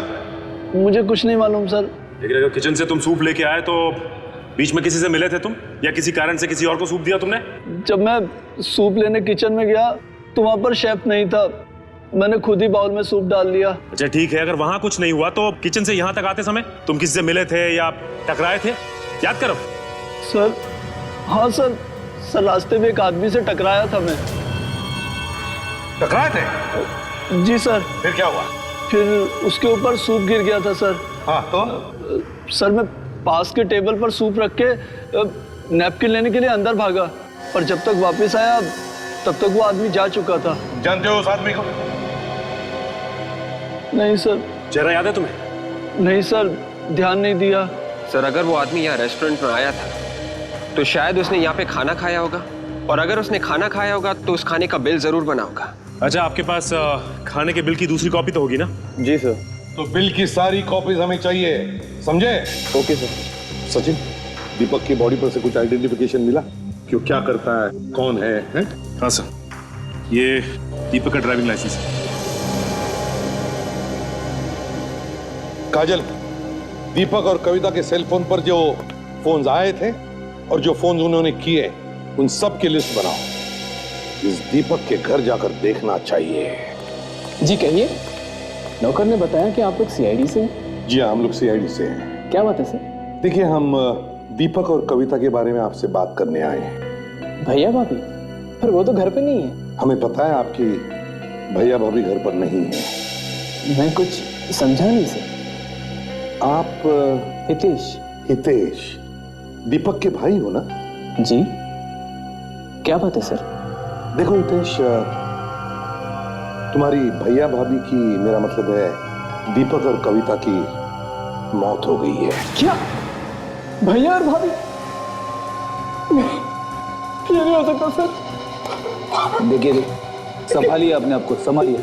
T: मुझे कुछ नहीं मालूम सर।
N: लेकिन अगर किचन से तुम सूप लेके आए तो बीच में किसी से मिले थे तुम, या किसी कारण से किसी और को सूप दिया तुमने?
T: जब मैं सूप लेने किचन में गया तो वहां पर शेफ नहीं था, मैंने खुद ही बाउल में सूप डाल लिया।
N: अच्छा ठीक है, अगर वहां कुछ नहीं हुआ तो किचन से यहाँ तक आते समय तुम किसी से मिले थे या टकराए थे? याद करो।
T: सर हाँ सर, रास्ते में एक आदमी से टकराया था मैं।
K: टकराए थे?
T: जी सर।
K: फिर क्या हुआ?
T: फिर उसके ऊपर सूप गिर गया था सर।
K: हाँ तो?
T: सर मैं पास के टेबल पर सूप रख के नैपकिन लेने के लिए अंदर भागा, पर जब तक वापस आया तब तक वो आदमी जा चुका था।
K: जानते हो उस आदमी को?
T: नहीं सर।
N: चेहरा याद है तुम्हें?
T: नहीं सर, ध्यान नहीं दिया।
L: सर अगर वो आदमी यहाँ रेस्टोरेंट में आया था तो शायद उसने यहाँ पे खाना खाया होगा, और अगर उसने खाना खाया होगा तो उस खाने का बिल जरूर बना होगा।
N: अच्छा, आपके पास खाने के बिल की दूसरी कॉपी तो होगी ना?
B: जी सर।
O: तो बिल की सारी कॉपीज हमें चाहिए, समझे?
B: Okay sir.
O: सचिन, दीपक की बॉडी पर से कुछ आइडेंटिफिकेशन मिला? क्यों, क्या करता है, कौन है?
N: हाँ सर, ये दीपक का ड्राइविंग लाइसेंस है।
O: काजल, दीपक और कविता के सेल फोन पर जो फोन्स आए थे और जो फोन उन्होंने किए, उन सब की लिस्ट बनाओ। इस दीपक के घर जाकर देखना चाहिए।
I: जी कहिए। नौकर ने बताया कि आप लोग सीआईडी से हैं?
O: जी हाँ, हम लोग सीआईडी से हैं।
I: क्या बात है सर?
O: देखिए, हम दीपक और कविता के बारे में आपसे बात करने आए हैं।
I: भैया भाभी? पर वो तो घर पे नहीं है।
O: हमें पता है आपकी भैया भाभी घर पर नहीं है।
I: मैं कुछ समझा नहीं सर।
O: आप
I: हितेश?
O: हितेश दीपक के भाई हो ना?
I: जी। क्या बात है सर?
O: देखो हितेश, तुम्हारी भैया भाभी की, मेरा मतलब है दीपक और कविता की मौत हो गई है।
I: क्या? भैया और भाभी? ये नहीं हो सकता सर।
H: देखिए, संभालिए अपने आप को, संभालिए।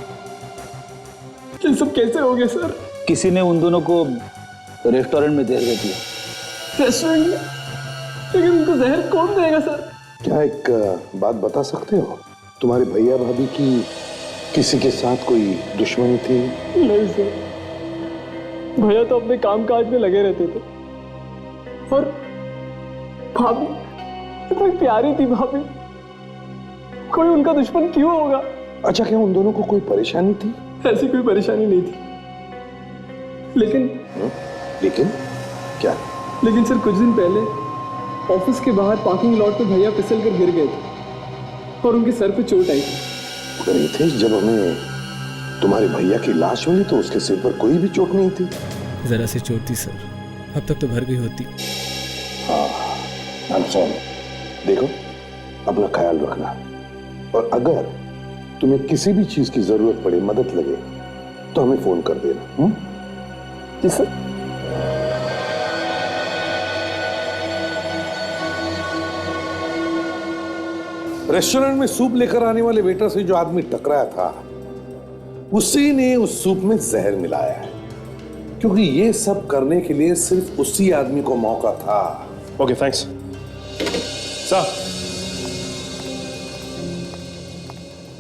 I: ये सब कैसे हो गया सर?
H: किसी ने उन दोनों को रेस्टोरेंट में जहर दे दिया।
I: रेस्टोरेंट में? लेकिन उनको जहर कौन देगा सर?
O: क्या एक बात बता सकते हो, तुम्हारे भैया भाभी की किसी के साथ कोई दुश्मनी थी?
I: नहीं सर, भैया तो अपने काम काज में लगे रहते थे, और भाभी इतनी प्यारी थी भाभी, कोई उनका दुश्मन क्यों होगा?
O: अच्छा, क्या उन दोनों को कोई परेशानी थी?
I: ऐसी कोई परेशानी नहीं थी, लेकिन
O: क्या?
I: लेकिन सर कुछ दिन पहले ऑफिस के बाहर पार्किंग लॉट पे भैया फिसल कर गिर गए थे और उनके सर पे चोट आई थी।
O: थे जब हमें तुम्हारे भैया की लाश मिली तो उसके सिर पर कोई भी चोट नहीं थी।
I: जरा सी चोट थी सर, अब तक तो भर गई होती।
O: हाँ, I'm sorry। देखो, अपना ख्याल रखना, और अगर तुम्हें किसी भी चीज की जरूरत पड़े, मदद लगे, तो हमें फोन कर देना।
I: जी सर।
O: रेस्टोरेंट में सूप लेकर आने वाले वेटर से जो आदमी टकराया था, उसी ने उस सूप में जहर मिलाया है, क्योंकि ये सब करने के लिए सिर्फ उसी आदमी को मौका था।
N: Okay, thanks sir.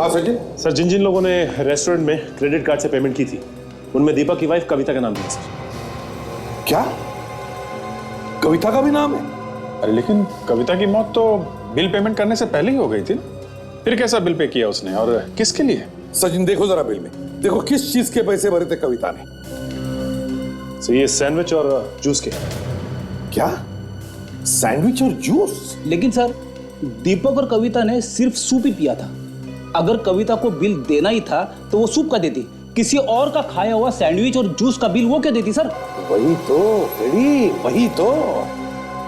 O: हाँ सचिन।
N: सर, जिन जिन लोगों ने रेस्टोरेंट में क्रेडिट कार्ड से पेमेंट की थी, उनमें दीपक की वाइफ कविता का नाम दिया सर।
O: क्या? कविता का भी नाम है?
A: अरे लेकिन कविता की मौत तो बिल पेमेंट करने से पहले ही हो गई थी ना, फिर कैसा बिल पे किया उसने और किसके लिए?
O: सचिन देखो जरा बिल में, देखो किस चीज के पैसे भरे थे कविता ने।
N: सर, ये सैंडविच और जूस के।
O: क्या? सैंडविच और जूस?
H: लेकिन सर, दीपक और कविता ने सिर्फ सूप ही पिया था। अगर कविता को बिल देना ही था तो वो सूप का देती, किसी और का खाया हुआ सैंडविच और जूस का बिल वो क्या देती सर?
O: वही तो फ्रेडी, वही तो,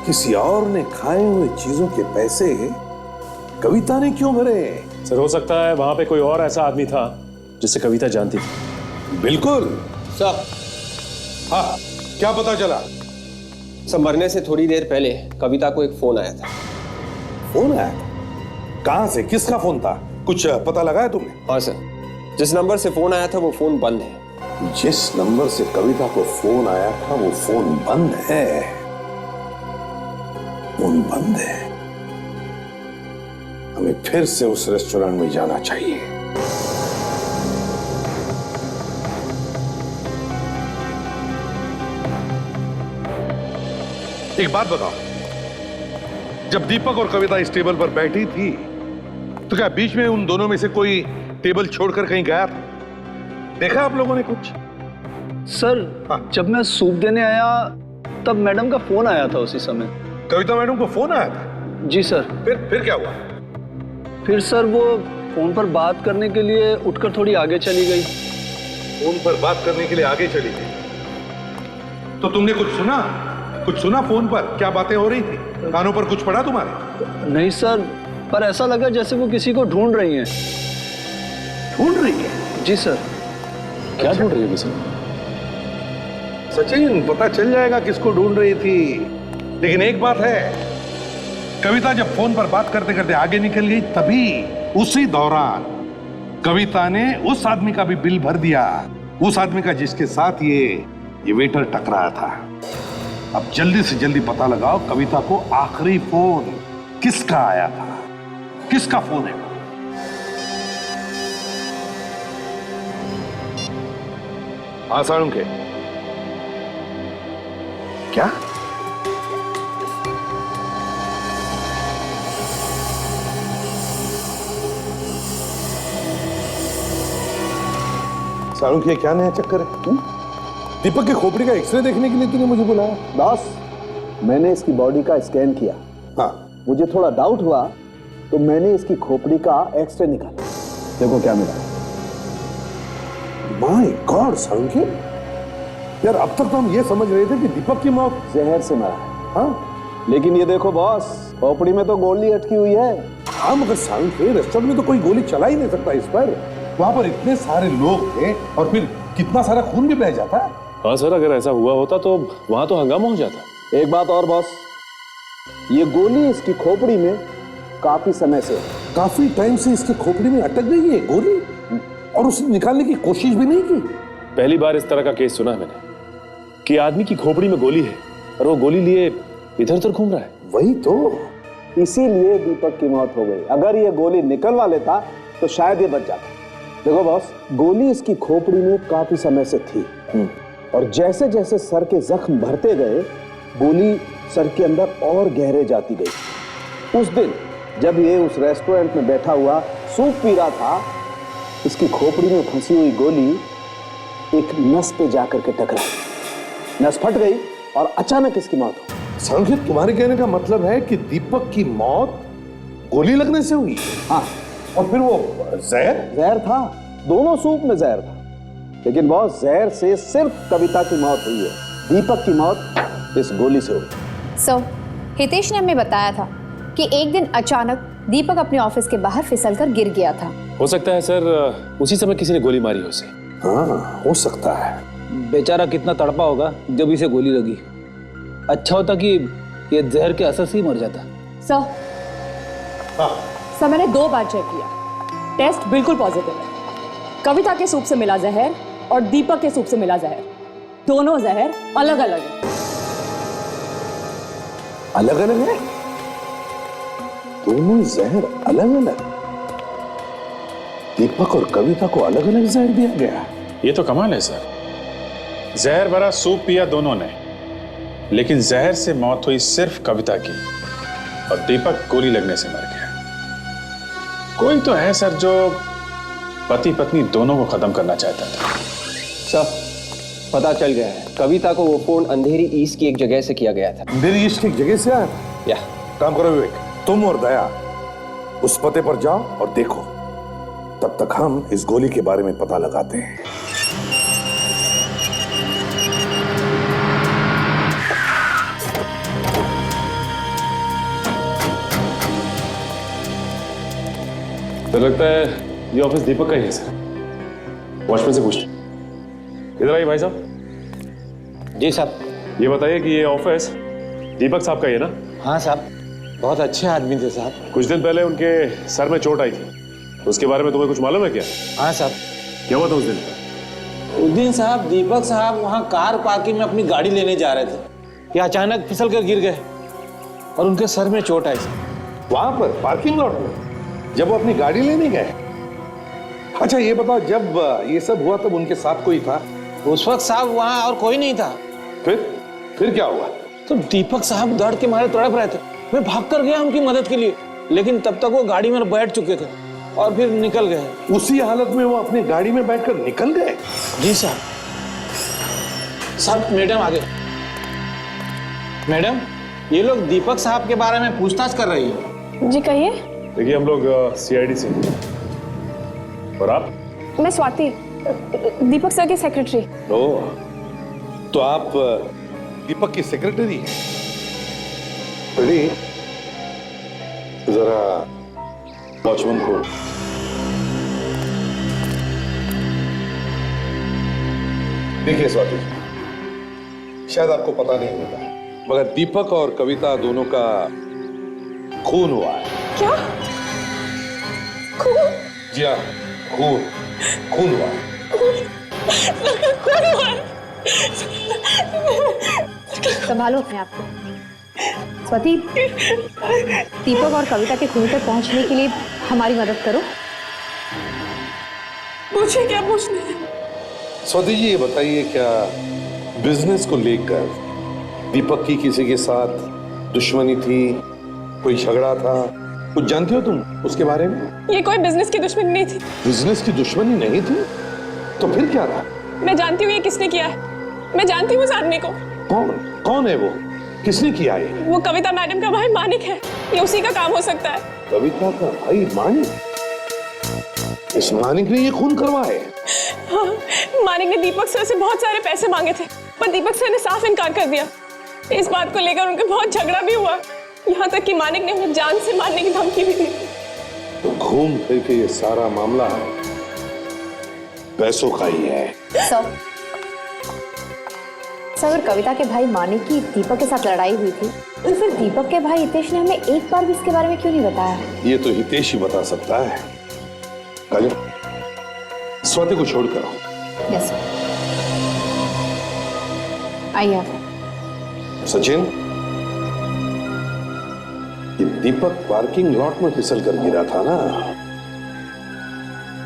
O: किसी और ने खाए हुए चीजों के पैसे कविता ने क्यों भरे?
N: सर, हो सकता है वहां पे कोई और ऐसा आदमी था जिसे कविता जानती थी।
O: बिल्कुल
L: सर।
O: हाँ, क्या पता चला?
L: सर, मरने से थोड़ी देर पहले कविता को एक फोन आया था।
O: फोन आया? कहां से, किसका फोन था, कुछ पता लगा है तुमने?
L: हाँ सर, जिस नंबर से फोन आया था वो फोन बंद है।
O: जिस नंबर से कविता को फोन आया था वो फोन बंद है। फोन बंद है। हमें फिर से उस रेस्टोरेंट में जाना चाहिए। एक बात बताओ, जब दीपक और कविता इस टेबल पर बैठी थी तो क्या बीच में उन दोनों में से कोई टेबल छोड़कर कहीं गया था? देखा आप लोगों ने कुछ?
I: सर, जब मैं सूप देने आया तब मैडम का फोन आया था उसी समय।
O: कविता मैडम को फोन आया था?
I: जी सर।
O: फिर क्या हुआ?
I: फिर सर वो फोन पर बात करने के लिए उठकर थोड़ी आगे चली गई।
O: फोन पर बात करने के लिए आगे चली गई? तो तुमने कुछ सुना? कुछ सुना फोन पर? क्या बातें हो रही थी? कानों पर कुछ पड़ा तुम्हारे?
I: नहीं सर, पर ऐसा लगा जैसे वो किसी को ढूंढ रही हैं।
O: ढूंढ रही है?
I: जी सर।
A: क्या ढूंढ रही है किसी?
O: सचिन, पता चल जाएगा किसको ढूंढ रही थी। लेकिन एक बात है, कविता जब फोन पर बात करते करते आगे निकल गई, तभी उसी दौरान कविता ने उस आदमी का भी बिल भर दिया, उस आदमी का जिसके साथ ये वेटर टकराया था। अब जल्दी से जल्दी पता लगाओ कविता को आखिरी फोन किसका आया था, किसका फोन है। हाँ साळुंखे, क्या? साळुंखे, क्या नया चक्कर है? दीपक की खोपड़ी का एक्सरे देखने के लिए तूने मुझे बुलाया?
C: बॉस, मैंने इसकी बॉडी का स्कैन किया।
O: हाँ,
C: मुझे थोड़ा डाउट हुआ तो मैंने इसकी खोपड़ी का एक्सरे निकाला। देखो क्या मिला।
O: माय गॉड साळुंखे, यार अब तक तो हम ये समझ रहे थे कि दीपक की मौत
C: जहर से मरा है। हाँ, लेकिन ये देखो बॉस, खोपड़ी में तो गोली अटकी हुई है।
O: हाँ, मगर साळुंखे, रेस्टोरेंट में तो कोई गोली चला ही नहीं सकता इस पर। वहां पर इतने सारे लोग थे और फिर कितना सारा खून भी बह जाता।
N: हाँ सर, अगर ऐसा हुआ होता तो वहां तो हंगामा हो जाता।
C: एक बात और बॉस, ये गोली इसकी खोपड़ी में काफी समय से,
O: काफी टाइम से इसकी खोपड़ी में अटक गई है गोली, और उसने निकालने की कोशिश भी नहीं की।
N: पहली बार इस तरह का केस सुना है मैंने कि आदमी की खोपड़ी में गोली है और वो गोली लिए इधर उधर घूम रहा है।
O: वही तो,
C: इसीलिए दीपक की मौत हो गई। अगर ये गोली निकलवा लेता तो शायद ये बच जाता। देखो बॉस, गोली इसकी खोपड़ी में काफी समय से थी, और जैसे जैसे सर के जख्म भरते गए, गोली सर के अंदर और गहरे जाती गई। उस दिन जब ये उस रेस्टोरेंट में बैठा हुआ सूप पी रहा था, इसकी खोपड़ी में फंसी हुई गोली एक नस पे जाकर के टकराई। नस फट गई और अचानक इसकी मौत हो गई।
O: साळुंखे, तुम्हारे कहने का मतलब है कि दीपक की मौत गोली लगने से हुई?
C: हाँ।
O: और फिर वो जहर
C: था, दोनों सूप में जहर था। लेकिन बॉस, जहर से सिर्फ कविता की मौत हुई है, दीपक की मौत इस गोली से हुई।
M: सो हितेश ने हमें बताया था कि एक दिन अचानक दीपक अपने ऑफिस के बाहर फिसलकर गिर गया था।
N: हो सकता है सर, उसी समय किसी ने गोली मारी हो उसे।
O: हाँ, हो सकता है।
H: बेचारा कितना तड़पा होगा जब इसे गोली लगी। अच्छा होता कि ये जहर के असर से ही मर जाता।
J: सर, मैंने 2 बार चेक किया, टेस्ट बिल्कुल पॉजिटिव है। कविता के सूप से मिला जहर और दीपक के सूप से मिला जहर, दोनों जहर अलग अलग है।
O: अलग अलग है? दोनों जहर अलग अलग? दीपक और कविता को अलग अलग जहर दिया गया?
D: ये तो कमाल है सर। जहर भरा सूप पिया दोनों ने, लेकिन जहर से मौत हुई सिर्फ कविता की, और दीपक गोली लगने से मर गया। कोई तो है सर जो पति पत्नी दोनों को खत्म करना चाहता था।
L: सर, पता चल गया है, कविता को वो फोन अंधेरी ईस्ट की एक जगह से किया गया था।
O: अंधेरी ईस्ट की एक जगह से आया?
L: या
O: काम करो विवेक, तुम और दया उस पते पर जाओ और देखो, तब तक हम इस गोली के बारे में पता लगाते हैं।
N: तो लगता है ये ऑफिस दीपक का ही है सर। वॉचमैन से पूछते। इधर आइए भाई साहब।
H: जी साहब।
N: ये बताइए कि ये ऑफिस दीपक साहब का ही है ना?
H: हाँ साहब, बहुत अच्छे आदमी थे साहब।
N: कुछ दिन पहले उनके सर में चोट आई थी, उसके बारे में तुम्हें कुछ मालूम है क्या?
H: हाँ साहब।
N: क्या हुआ था उस दिन?
H: उस दिन साहब दीपक साहब वहाँ कार पार्किंग में अपनी गाड़ी लेने जा रहे थे कि अचानक फिसल कर गिर गए और उनके सर में चोट आई।
O: वहां पर पार्किंग लॉट में जब वो अपनी गाड़ी लेने गए? अच्छा ये बताओ, जब ये सब हुआ तब उनके साथ कोई था?
H: उस वक्त साहब वहाँ और कोई नहीं था।
O: फिर क्या हुआ?
H: तो दीपक साहब दर्द के मारे तड़प रहे थे। मैं भाग कर गया उनकी मदद के लिए, लेकिन तब तक वो गाड़ी में बैठ चुके थे और फिर निकल गए।
O: उसी हालत में वो अपनी गाड़ी में बैठकर निकल गए?
H: जी साहब। साहब मैडम आ गए। मैडम, ये लोग दीपक साहब के बारे में पूछताछ कर रही है।
J: जी कहिए।
N: देखिए हम लोग सीआईडी से। और आप?
J: मैं स्वाति, दीपक सर की सेक्रेटरी।
O: ओह, तो आप दीपक की सेक्रेटरी हैं? बड़ी जरा वॉचमैन को। देखिए स्वाति, शायद आपको पता नहीं होगा, मगर दीपक और कविता दोनों का खून हुआ है।
J: क्या? खून?
O: जी हाँ, खून हुआ है।
J: खून हुआ है?
M: संभालो अपने आप को। स्वाति, दीपक और कविता के खून तक पहुंचने के लिए हमारी मदद करो।
J: पूछे, क्या पूछना है?
O: स्वाति जी, ये बताइए, क्या बिजनेस को लेकर दीपक की किसी के साथ दुश्मनी थी, कोई झगड़ा था, कुछ जानती हो तुम उसके बारे में?
J: ये कोई बिजनेस की दुश्मनी नहीं थी।
O: बिजनेस की दुश्मनी नहीं थी? तो फिर क्या था?
J: मैं जानती हूँ ये किसने किया है। मैं जानती हूँ उस आदमी को।
O: कौन है वो? किसने किया है?
J: वो कविता मैडम का भाई मानिक है। ये उसी का काम हो सकता है।
O: कविता का भाई मानिक? इस मानिक ने ये खून करवाया?
J: हाँ, मानिक ने दीपक सर से बहुत सारे पैसे मांगे थे, पर दीपक सर ने साफ इनकार कर दिया। इस बात को लेकर उनका बहुत झगड़ा भी हुआ, यहाँ तक कि मानिक ने उन्हें जान से मारने की धमकी भी दी।
O: तो घूम फिर के ये सारा मामला पैसों का ही है।
M: सर, कविता के भाई मानिक की दीपक के साथ लड़ाई हुई थी, तो फिर दीपक के भाई हितेश ने हमें एक बार भी इसके बारे में क्यों नहीं बताया?
O: ये तो हितेश ही बता सकता है। काजल, स्वाति को छोड़ कर आओ।
M: Yes sir. आइए।
O: सचिन, ये दीपक पार्किंग लॉट में फिसल कर गिरा था ना?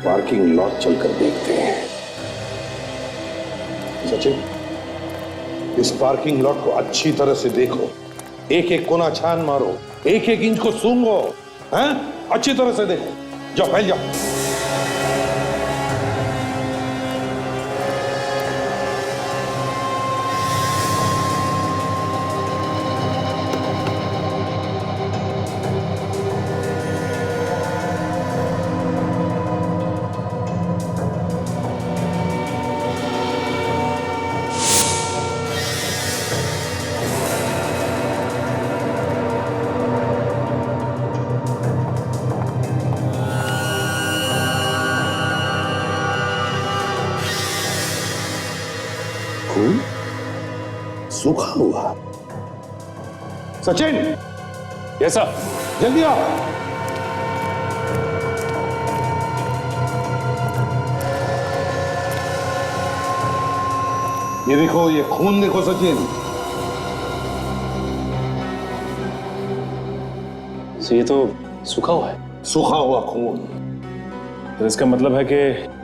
O: पार्किंग लॉट चलकर देखते हैं। सचिन, इस पार्किंग लॉट को अच्छी तरह से देखो, एक एक कोना छान मारो, एक एक इंच को सूंघो, हैं? अच्छी तरह से देखो। जाओ, फैल जाओ। सूखा हुआ। सचिन,
N: कैसा?
O: जल्दी आओ। ये देखो, ये खून देखो सचिन।
N: ये तो सूखा हुआ है।
O: सूखा हुआ खून।
N: तो इसका मतलब है कि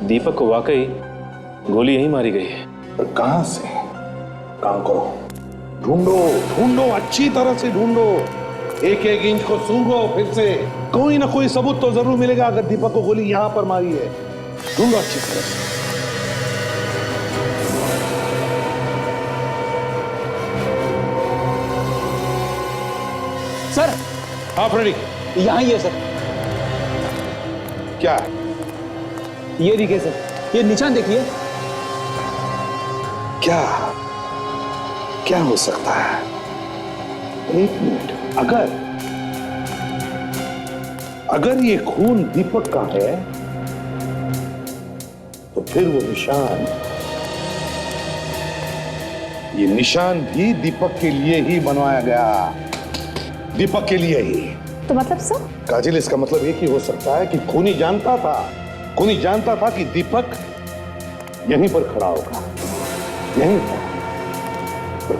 N: दीपक को वाकई गोली यहीं मारी गई है।
O: पर कहां से? काम करो, ढूंढो ढूंढो, अच्छी तरह से ढूंढो, एक एक इंच को सूंघो, फिर से कोई ना कोई सबूत तो जरूर मिलेगा अगर दीपक को गोली यहां पर मारी है। ढूंढो अच्छी तरह से।
H: सर,
O: हाँ फ्रेडी,
H: यहाँ ही है सर।
O: क्या?
H: ये देखिए सर, ये निशान देखिए।
O: क्या हो सकता है? एक मिनट, अगर ये खून दीपक का है तो फिर वो निशान, ये निशान भी दीपक के लिए ही बनवाया गया, दीपक के लिए ही।
M: तो मतलब सर?
O: काजल, इसका मतलब एक ही हो सकता है कि खूनी जानता था कि दीपक यहीं पर खड़ा होगा, यहीं पर। तो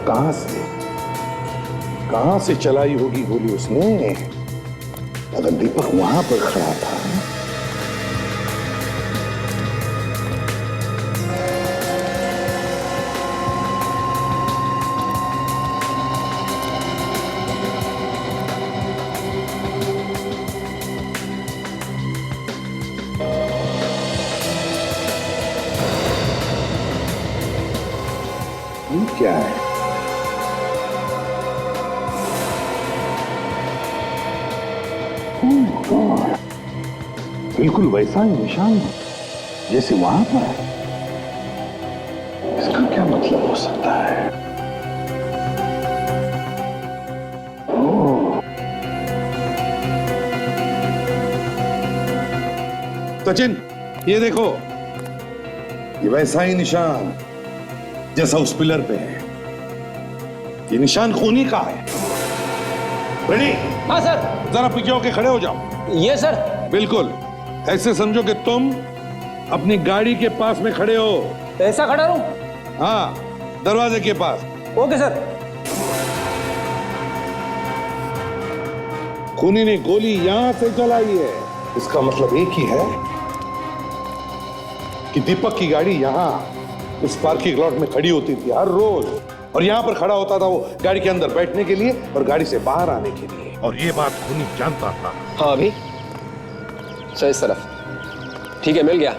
O: कहां से चलाई होगी गोली उसने? अगर दीपक वहां पर खड़ा था क्या है? बिल्कुल वैसा ही निशान जैसे वहां पर। इसका क्या मतलब हो सकता है? सचिन, ये देखो, ये वैसा ही निशान जैसा उस पिलर पे है। ये निशान खूनी का है। रेडी?
H: हाँ सर।
O: जरा पीछे होके खड़े हो जाओ।
H: ये सर।
O: बिल्कुल ऐसे समझो कि तुम अपनी गाड़ी के पास में खड़े हो।
H: ऐसा खड़ा रहूं?
O: हाँ, दरवाजे के पास।
H: Okay sir.
O: खूनी ने गोली यहां से चलाई है, इसका मतलब एक ही है कि दीपक की गाड़ी यहां इस पार्किंग लॉट में खड़ी होती थी हर रोज, और यहां पर खड़ा होता था वो गाड़ी के अंदर बैठने के लिए और गाड़ी से बाहर आने के लिए, और ये बात खूनी जानता था।
L: हाँ अभी सर, इस तरफ। ठीक है, मिल गया,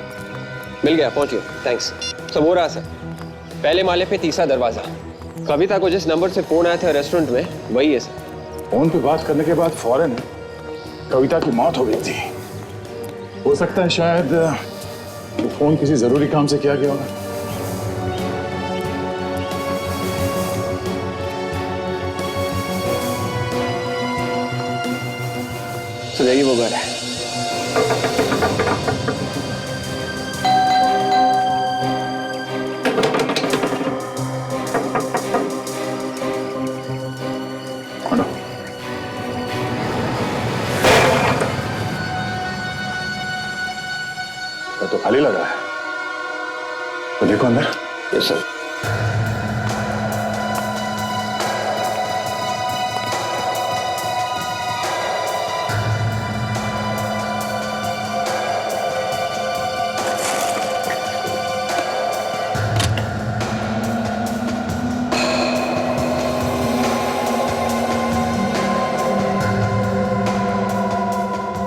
L: पहुंच गया। थैंक्स। सब हो रहा सर। पहले माले पे तीसरा दरवाजा। कविता को जिस नंबर से फोन आया था रेस्टोरेंट में, वही है सर।
D: फोन पे बात करने के बाद फौरन कविता की मौत हो गई थी। हो सकता है शायद वो फोन किसी जरूरी काम से किया गया होगा।
L: So there you go, guys.
D: तो खाली लग रहा है, तो देखो अंदर।
L: Yes sir.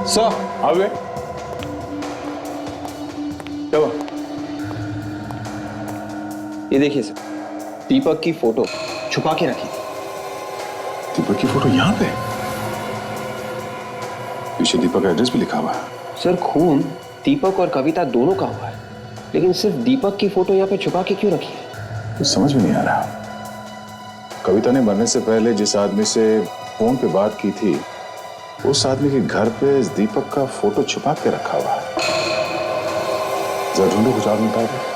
D: सर आ गए? क्या हुआ?
L: ये देखिए सर, दीपक की फोटो छुपा के रखी थी।
D: दीपक की फोटो यहाँ पे? पीछे दीपक का एड्रेस भी लिखा हुआ है।
L: सर खून दीपक और कविता दोनों का हुआ है, लेकिन सिर्फ दीपक की फोटो यहाँ पे छुपा के क्यों रखी है?
D: कुछ समझ में नहीं आ रहा। कविता ने मरने से पहले जिस आदमी से फोन पे बात की थी, उस आदमी के घर पे इस दीपक का फोटो छुपा के रखा हुआ है। जरा ढूंढो, कुछ और निकाल दो।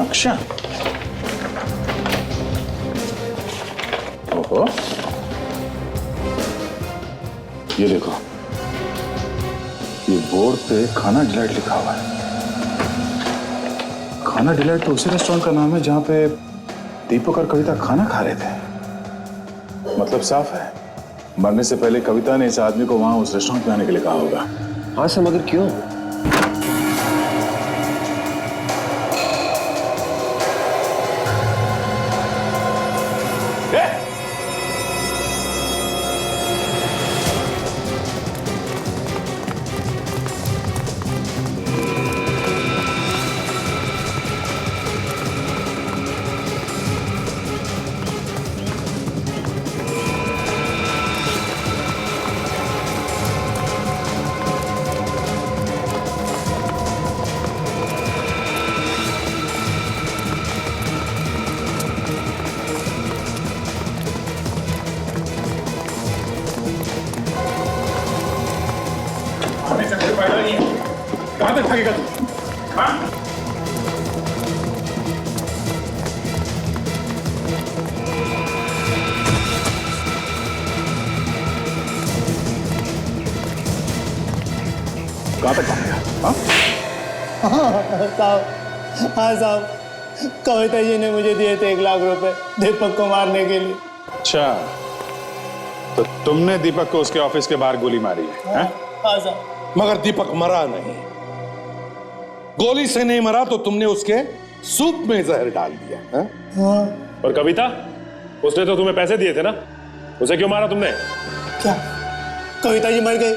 D: नक्शा? ओहो, ये देखो, ये बोर्ड पे खाना डिलाइट लिखा हुआ है। खाना डिलाइट तो उसी रेस्टोरेंट का नाम है जहां पे दीपक और कविता खाना खा रहे थे। मतलब साफ है, मरने से पहले कविता ने इस आदमी को वहां उस रेस्टोरेंट में आने के लिए कहा होगा।
L: हाँ सर, मगर क्यों?
D: कहां तक भागेगा तू? हाँ? कहां तक भागेगा?
I: साहब, हाँ साहब, कविता जी ने मुझे दिए थे 1 लाख रुपए दीपक को मारने के लिए।
D: अच्छा, तो तुमने दीपक को उसके ऑफिस के बाहर गोली मारी है?
I: हाँ साहब।
O: मगर दीपक मरा नहीं। गोली से नहीं मरा तो तुमने उसके सूप में जहर डाल दिया है?
I: हाँ।
N: और कविता, उसने तो तुम्हें पैसे दिए थे ना, उसे क्यों मारा तुमने?
I: क्या कविता जी मर गई?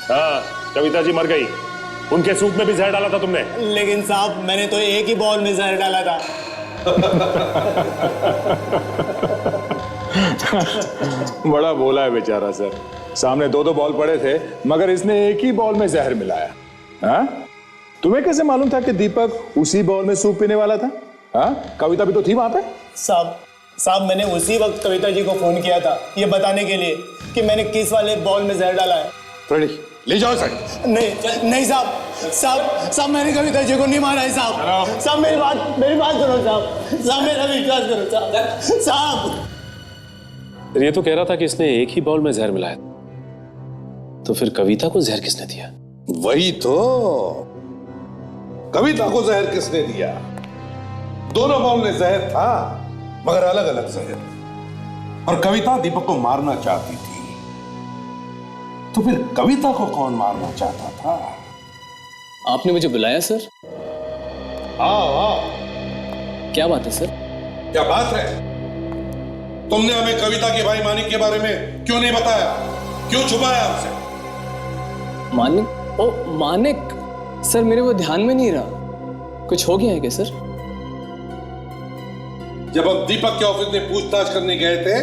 N: हाँ, कविता जी मर गई। उनके सूप में भी जहर डाला था तुमने।
I: लेकिन साहब, मैंने तो एक ही बॉल में जहर डाला था।
D: बड़ा बोला है बेचारा सर। सामने 2-2 बॉल पड़े थे, मगर इसने एक ही बॉल में जहर मिलाया। हाँ? तुम्हें कैसे मालूम था कि दीपक उसी बॉल में सूप पीने वाला था? हाँ, कविता भी तो थी वहां पे।
I: साहब मैंने उसी वक्त कविता जी को फोन किया था ये बताने के लिए कि मैंने किस वाले बॉल में जहर डाला है।
K: ले जाओ सर।
I: नहीं साहब मैंने कविता जी को नहीं मारा है साहब मेरी बात करो साहब मेरा विश्वास करो साहब।
N: ये तो कह रहा था कि इसने एक ही बाउल में जहर मिलाया, तो फिर कविता को जहर किसने दिया?
K: वही तो, कविता को जहर किसने दिया? दोनों बाउल में जहर था मगर अलग अलग जहर, और कविता दीपक को मारना चाहती थी, तो फिर कविता को कौन मारना चाहता था?
R: आपने मुझे बुलाया सर?
K: आओ।
R: क्या बात है सर?
K: क्या बात है? तुमने हमें कविता के भाई मानिक के बारे में क्यों नहीं बताया? क्यों छुपाया हमसे?
R: मानिक? ओ मानिक सर, मेरे वो ध्यान में नहीं रहा। कुछ हो गया है क्या सर?
K: जब हम दीपक के ऑफिस में पूछताछ करने गए थे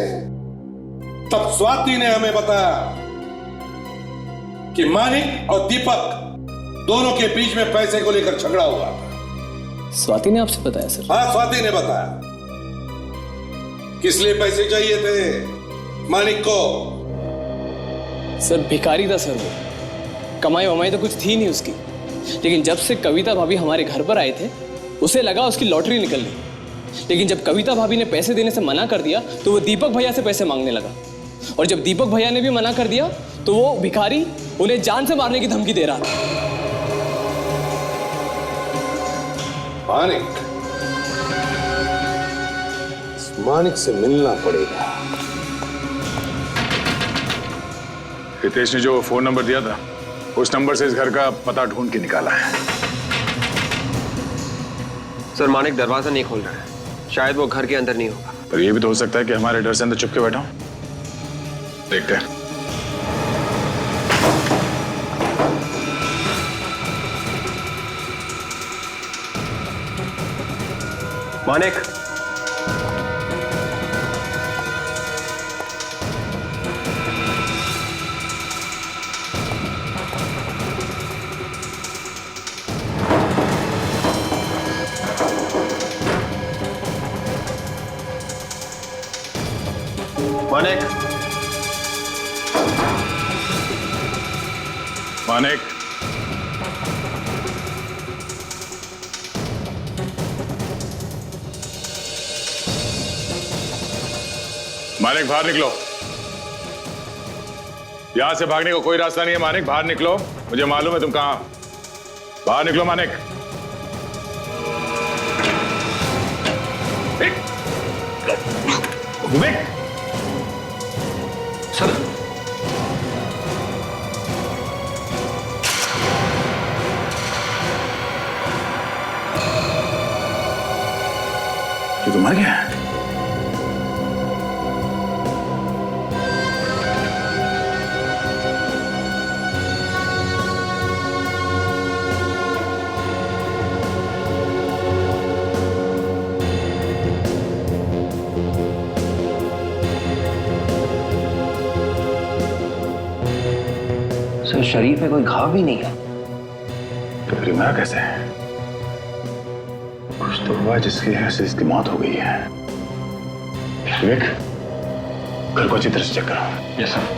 K: तब स्वाति ने हमें बताया कि मानिक और दीपक दोनों के बीच में पैसे को लेकर झगड़ा हुआ था।
R: स्वाति ने आपसे बताया सर?
K: हाँ, स्वाति ने बताया। किस लिए पैसे चाहिए थे मानिक को?
R: सर भिखारी था सर वो, कमाई वमाई तो कुछ थी नहीं उसकी, लेकिन जब से कविता भाभी हमारे घर पर आए थे उसे लगा उसकी लॉटरी निकल गई। लेकिन जब कविता भाभी ने पैसे देने से मना कर दिया तो वो दीपक भैया से पैसे मांगने लगा, और जब दीपक भैया ने भी मना कर दिया तो वो भिखारी उन्हें जान से मारने की धमकी दे रहा था।
K: मानिक से मिलना पड़ेगा।
D: हितेश ने जो फोन नंबर दिया था उस नंबर से इस घर का पता ढूंढ के निकाला है।
L: सर मानिक दरवाजा नहीं खोल रहा है, शायद वो घर के अंदर नहीं होगा।
D: पर ये भी तो हो सकता है कि हमारे डर से अंदर चुप के बैठा हूं। देखते हैं।
L: मानिक, मानिक,
D: मानिक, मानिक बाहर निकलो। यहां से भागने को कोई रास्ता नहीं है। मानिक बाहर निकलो, मुझे मालूम है तुम कहां। बाहर निकलो मानिक। विवेक
L: सर,
D: ये तो मर गया।
L: सर शरीर पे कोई घाव भी नहीं है।
D: तो फिर मरा कैसे है? कुछ तो हुआ जिसकी वजह से इसकी मौत हो गई है। विवेक, घर को अच्छी तरह से चेक करो।
L: Yes sir.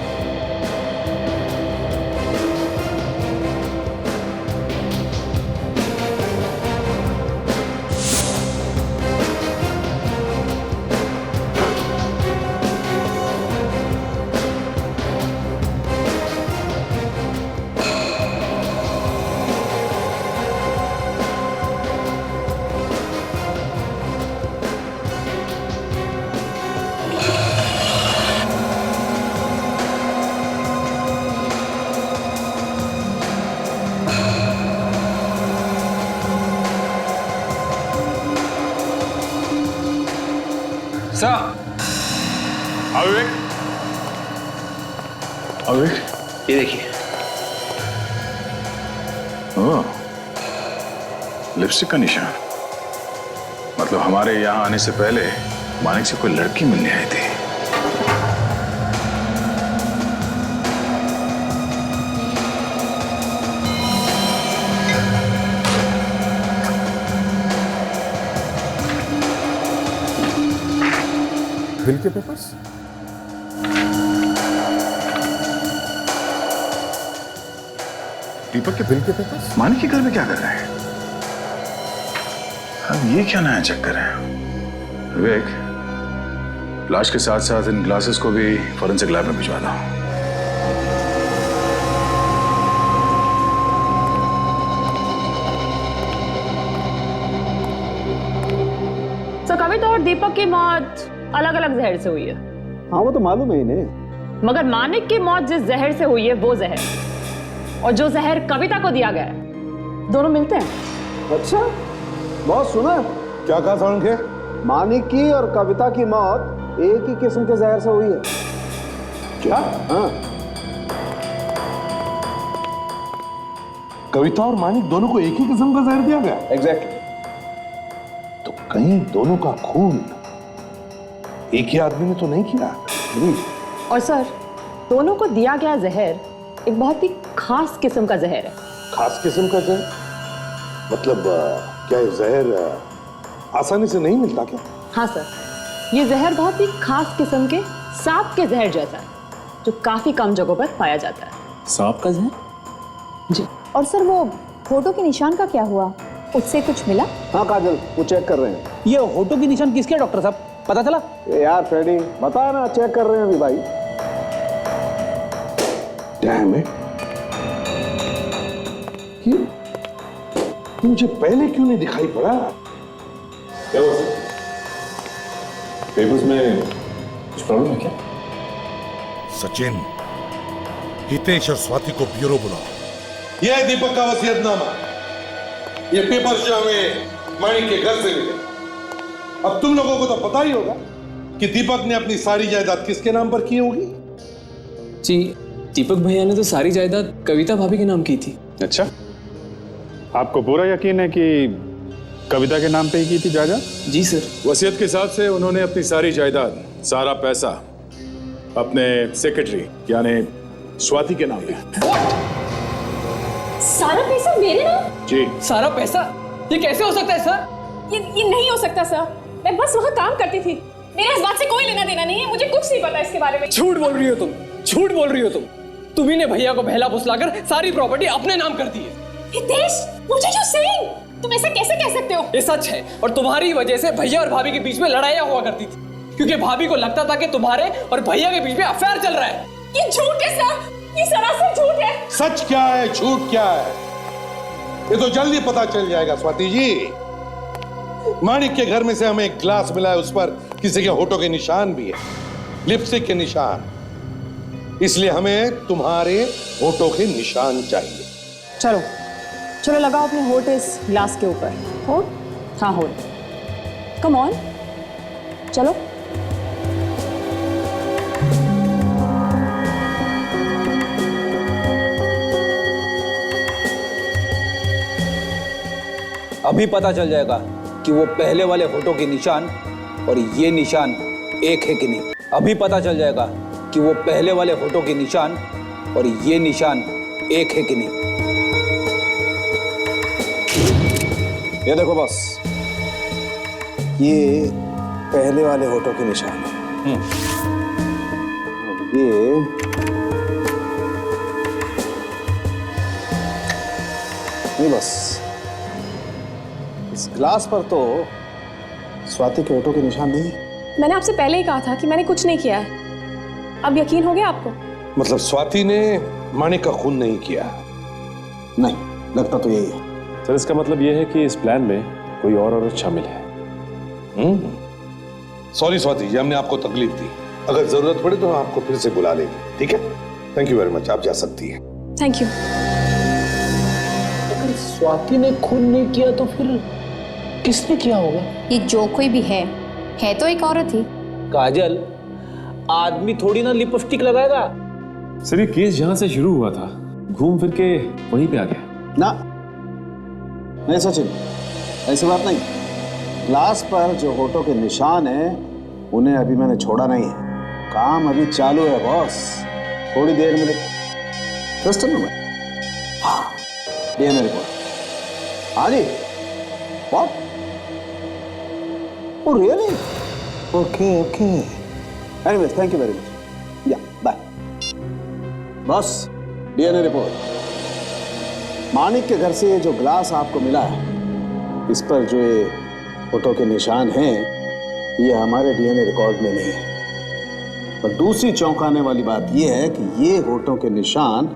D: विवेक, विवेक,
L: ये देखिए।
D: ओह, लिपस्टिक का निशान। मतलब हमारे यहाँ आने से पहले मानिक से कोई लड़की मिलने आई थी।
A: बिल के पेपर्स? दीपक के बिल के पेपर्स? मानिक के घर में क्या कर रहे हैं? अब ये क्या नया चक्कर है? विवेक, लाश के साथ साथ इन ग्लासेस को भी फॉरेंसिक लैब में भिजवा दो।
S: तो कविता और दीपक की मौत अलग अलग जहर से हुई है।
C: हाँ वो तो मालूम है इन्हें।
S: मगर मानिक की मौत जिस जहर से हुई है वो जहर, और जो जहर कविता को दिया गया है, दोनों मिलते हैं।
C: अच्छा, बहुत सुना।
O: क्या कहा था उनके?
C: मानिक की और कविता की मौत एक ही किस्म के जहर से हुई है।
O: क्या?
C: हाँ।
O: कविता और मानिक दोनों को एक ही किस्म का जहर दिया गया?
C: एग्जैक्टली।
O: तो कहीं दोनों का खून एक ही आदमी ने तो नहीं किया?
S: और सर, दोनों को दिया गया जहर एक बहुत ही खास किस्म का जहर है।
O: खास किस्म का जहर? मतलब क्या ये जहर आसानी से नहीं मिलता क्या?
S: हाँ सर, ये जहर बहुत ही खास किस्म के सांप के जहर जैसा है, जो काफी कम जगहों पर पाया जाता है।
N: सांप का जहर?
S: जी।
M: और सर वो फोटो के निशान का क्या हुआ? उससे कुछ मिला?
C: हाँ काजल, वो चेक कर रहे हैं।
H: ये होठों के निशान किसके डॉक्टर साहब, पता चला?
C: यार फ्रेडी, बता ना, चेक कर रहे हैं अभी भाई।
O: डैम इट, ये मुझे पहले क्यों नहीं दिखाई पड़ा?
N: क्या हुआ सर? पेपर्स में कुछ प्रॉब्लम है क्या?
K: सचिन, हितेश और स्वाति को ब्यूरो बुलाओ। यह है दीपक का वसीयतनामा। ये पेपर जो हमें मानिक के घर से मिले। अब तुम लोगों को तो पता ही होगा कि दीपक ने अपनी सारी जायदाद किसके नाम पर की होगी?
R: जी, दीपक भैया ने तो सारी जायदाद कविता भाभी के नाम की थी।
A: अच्छा, आपको पूरा यकीन है कि कविता के नाम पे ही की थी जायदाद?
R: जी सर।
D: वसीयत के हिसाब से उन्होंने अपनी सारी जायदाद, सारा पैसा अपने सेक्रेटरी यानी स्वाति के नाम पे।
J: सारा पैसा मेरे नाम?
D: जी।
R: सारा पैसा? ये कैसे हो सकता है सर?
J: ये नहीं हो सकता सर। मैं बस वहाँ काम करती थी, मेरे इस बात से कोई लेना देना नहीं है, मुझे कुछ नहीं पता इसके बारे में।
R: झूठ बोल रही हो तुम, झूठ बोल रही हो तुम। तुम्ही ने भैया को बहला फुसलाकर सारी प्रॉपर्टी अपने नाम कर दी है।
J: हितेश, मुझे जो सेइंग, तुम ऐसे कैसे कह सकते हो?
R: ये सच है, और तुम्हारी वजह से भैया और भाभी के बीच में लड़ाइयाँ हुआ करती थी, क्योंकि भाभी को लगता था कि तुम्हारे और भैया के बीच में अफेयर चल रहा है।
J: ये झूठ है सर, ये सरासर झूठ है।
O: सच क्या है, झूठ क्या है, ये तो जल्दी पता चल जाएगा स्वाति जी। मानिक के घर में से हमें एक ग्लास मिला है, उस पर किसी के होठों के निशान भी है, लिपस्टिक के निशान। इसलिए हमें तुम्हारे होठों के निशान चाहिए।
S: चलो चलो, लगाओ अपने होठ इस ग्लास के ऊपर। होठ? हाँ होठ। कम ऑन, चलो।
H: अभी पता चल जाएगा कि वो पहले वाले होठों के निशान और ये निशान एक है कि नहीं। अभी पता चल जाएगा कि वो पहले वाले होठों के निशान और ये निशान एक है कि नहीं।
C: ये देखो बस, ये पहले वाले होठों के निशान है। ये बस, इस ग्लास पर तो स्वाति के होठों के निशान नहीं।
J: मैंने आपसे पहले ही कहा था कि मैंने कुछ नहीं किया है। अब यकीन हो गया आपको?
O: मतलब स्वाति ने मानिक का खून नहीं किया?
C: नहीं, लगता तो यही है।
N: सर, इसका मतलब यह है कि इस प्लान में कोई और औरत शामिल है।
O: सॉरी स्वाति जी, हमने आपको तकलीफ दी। अगर जरूरत पड़े तो हम आपको फिर से बुला लेंगे, ठीक है? थैंक यू वेरी मच, आप जा सकती हैं।
J: Thank you.
H: अगर स्वाति ने खून नहीं किया तो फिर किसने किया होगा?
E: ये जो कोई भी है तो एक औरत ही।
H: काजल, आदमी थोड़ी ना लिपस्टिक लगाएगा।
N: सर, ये केस जहां से शुरू हुआ था घूम फिर के वहीं पे आ गया
C: ना। नहीं सचिन, ऐसी बात नहीं। ग्लास पर जो होठों के निशान हैं, उन्हें अभी मैंने छोड़ा नहीं है। काम अभी चालू है बॉस, थोड़ी देर में। ट्रस्ट है ना मैं? हाँ, डीएनए रिपोर्ट। हाँ जी। What? Oh really? Okay okay, anyways thank you very much, yeah bye. Boss, DNA report. Manik के घर से ये जो ग्लास आपको मिला है, इस पर जो ये फोटो के निशान हैं, ये हमारे डीएनए रिकॉर्ड में नहीं है। पर दूसरी चौंकाने वाली बात यह है कि ये होठों के निशान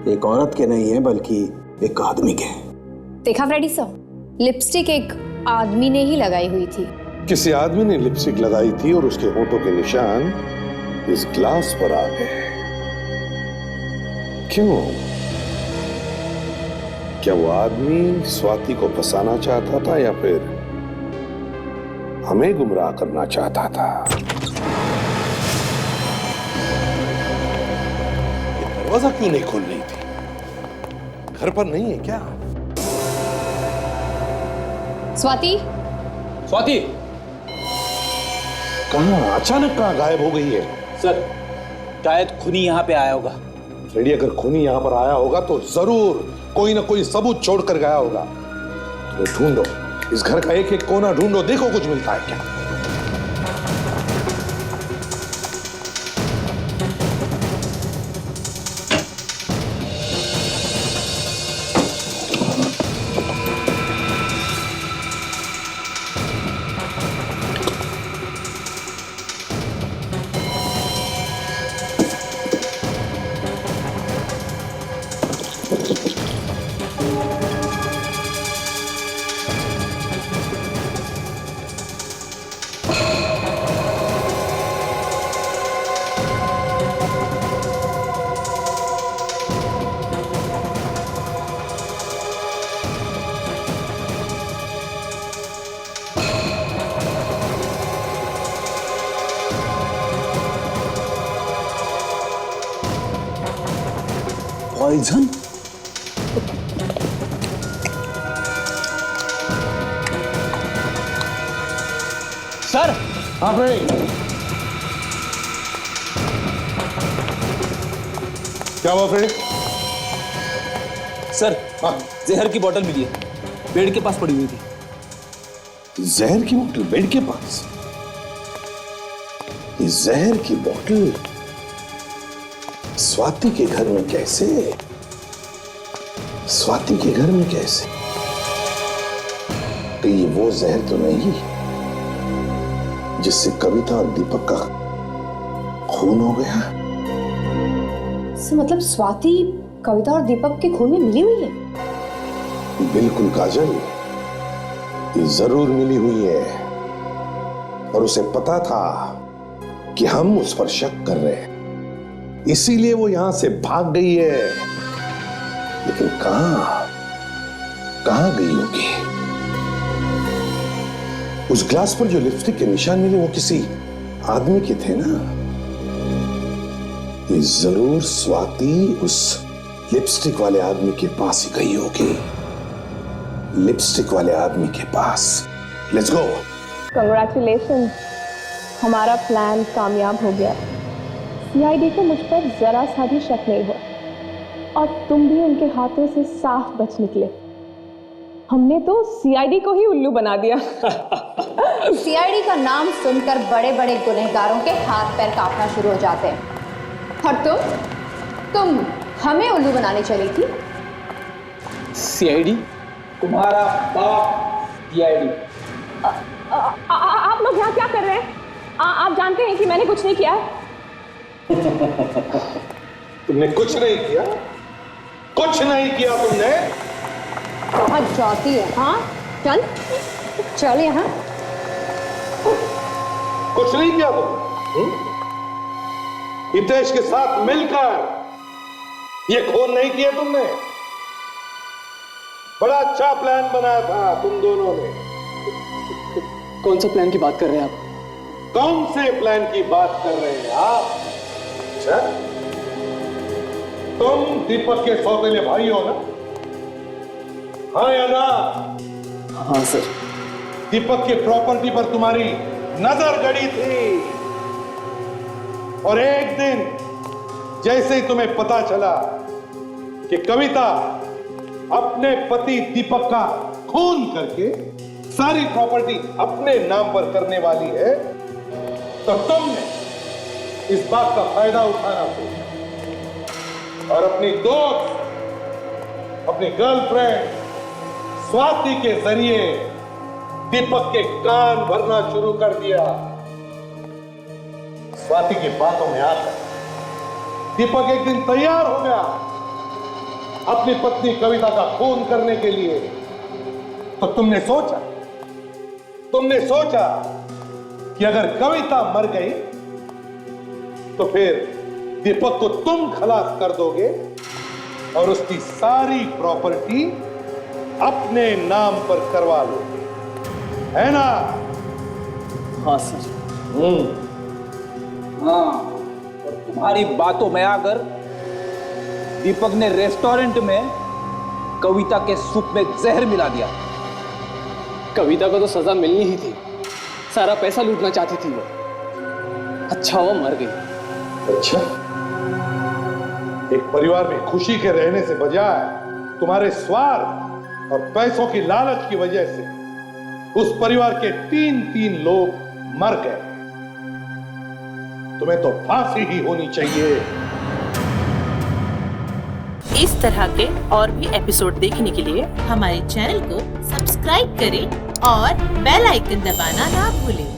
C: एक औरत के नहीं है बल्कि एक आदमी के हैं।
M: देखा फ्रेडी सर, लिपस्टिक एक आदमी ने ही लगाई हुई थी।
K: किसी आदमी ने लिपस्टिक लगाई थी और उसके होठों के निशान इस ग्लास पर आ गए। क्यों? क्या वो आदमी स्वाति को फंसाना चाहता था या फिर हमें गुमराह करना चाहता था? दरवाजा क्यों नहीं खोल रही थी? घर पर नहीं है क्या?
M: स्वाति,
H: स्वाति
K: कहां? अचानक कहां गायब हो गई है?
H: सर, शायद खूनी यहाँ पे आया होगा।
K: फ्रेडी, अगर खूनी यहाँ पर आया होगा तो जरूर कोई ना कोई सबूत छोड़कर गया होगा। तो ढूंढो, इस घर का एक एक कोना ढूंढो, देखो कुछ मिलता है क्या।
C: पॉइजन?
H: सर,
K: हाँ भाई, क्या हुआ फ्रेडी?
H: सर, जहर की बोतल मिली है, बेड के पास पड़ी हुई थी।
K: जहर की बोतल बेड के पास? ये जहर की बोतल स्वाति के घर में कैसे? स्वाति के घर में कैसे? तो ये वो जहर तो नहीं जिससे कविता और दीपक का खून हो गया?
M: मतलब स्वाति कविता और दीपक के खून में मिली हुई है?
K: बिल्कुल काजल, ये जरूर मिली हुई है। और उसे पता था कि हम उस पर शक कर रहे हैं, इसीलिए वो यहां से भाग गई है। लेकिन कहां गई होगी? उस ग्लास पर जो लिपस्टिक के निशान मिले वो किसी आदमी के थे ना। ये जरूर स्वाति उस लिपस्टिक वाले आदमी के पास ही गई होगी। लिपस्टिक वाले आदमी के पास। Let's go.
S: कंग्रेचुलेशन, हमारा प्लान कामयाब हो गया। सीआईडी को मुझ पर जरा सा भी शक नहीं हुआ और तुम भी उनके हाथों से साफ बच निकले। हमने तो सीआईडी को ही उल्लू बना दिया।
E: सीआईडी का नाम सुनकर बड़े बड़े गुनहगारों के हाथ पैर कांपना शुरू हो जाते हैं। और तुम हमें उल्लू बनाने चली थी?
H: सीआईडी? तुम्हारा बाप सीआईडी।
S: आप लोग यहाँ क्या कर रहे हैं? आप जानते हैं कि मैंने कुछ नहीं किया है।
K: तुमने कुछ नहीं किया? कुछ नहीं किया तुमने?
E: बहुत जाती है। हाँ, चल यहाँ।
K: कुछ नहीं किया तुमने? हितेश के साथ मिलकर ये खून नहीं किया तुमने? बड़ा अच्छा प्लान बनाया था तुम दोनों ने।
R: कौन सा प्लान की बात कर रहे हैं आप?
K: कौन से प्लान की बात कर रहे हैं आप? अच्छा, तुम दीपक के सौतेले भाई हो ना? हाँ या ना?
R: हाँ सर।
K: दीपक की प्रॉपर्टी पर तुम्हारी नजर गड़ी थी और एक दिन जैसे ही तुम्हें पता चला कि कविता अपने पति दीपक का खून करके सारी प्रॉपर्टी अपने नाम पर करने वाली है, तो तुमने
O: इस बात का फायदा उठाना सोचा और अपनी दोस्त, अपनी गर्लफ्रेंड स्वाति के जरिए दीपक के कान भरना शुरू कर दिया। स्वाति की बातों में आकर दीपक एक दिन तैयार हो गया अपनी पत्नी कविता का खून करने के लिए। तो तुमने सोचा कि अगर कविता मर गई तो फिर दीपक को तुम खलास कर दोगे और उसकी सारी प्रॉपर्टी अपने नाम पर करवा लोगे, है ना?
H: हाँ सर। हाँ, और तुम्हारी बातों में आकर दीपक ने रेस्टोरेंट में कविता के सूप में जहर मिला दिया।
R: कविता को तो सजा मिलनी ही थी, सारा पैसा लूटना चाहती थी वो। अच्छा वो मर गई।
O: अच्छा, एक परिवार में खुशी के रहने से बजाय तुम्हारे स्वार्थ और पैसों की लालच की वजह से उस परिवार के 3 लोग मर गए। तुम्हें तो फांसी ही होनी चाहिए।
Q: इस तरह के और भी एपिसोड देखने के लिए हमारे चैनल को सब्सक्राइब करें और बेल आइकन दबाना ना भूलें।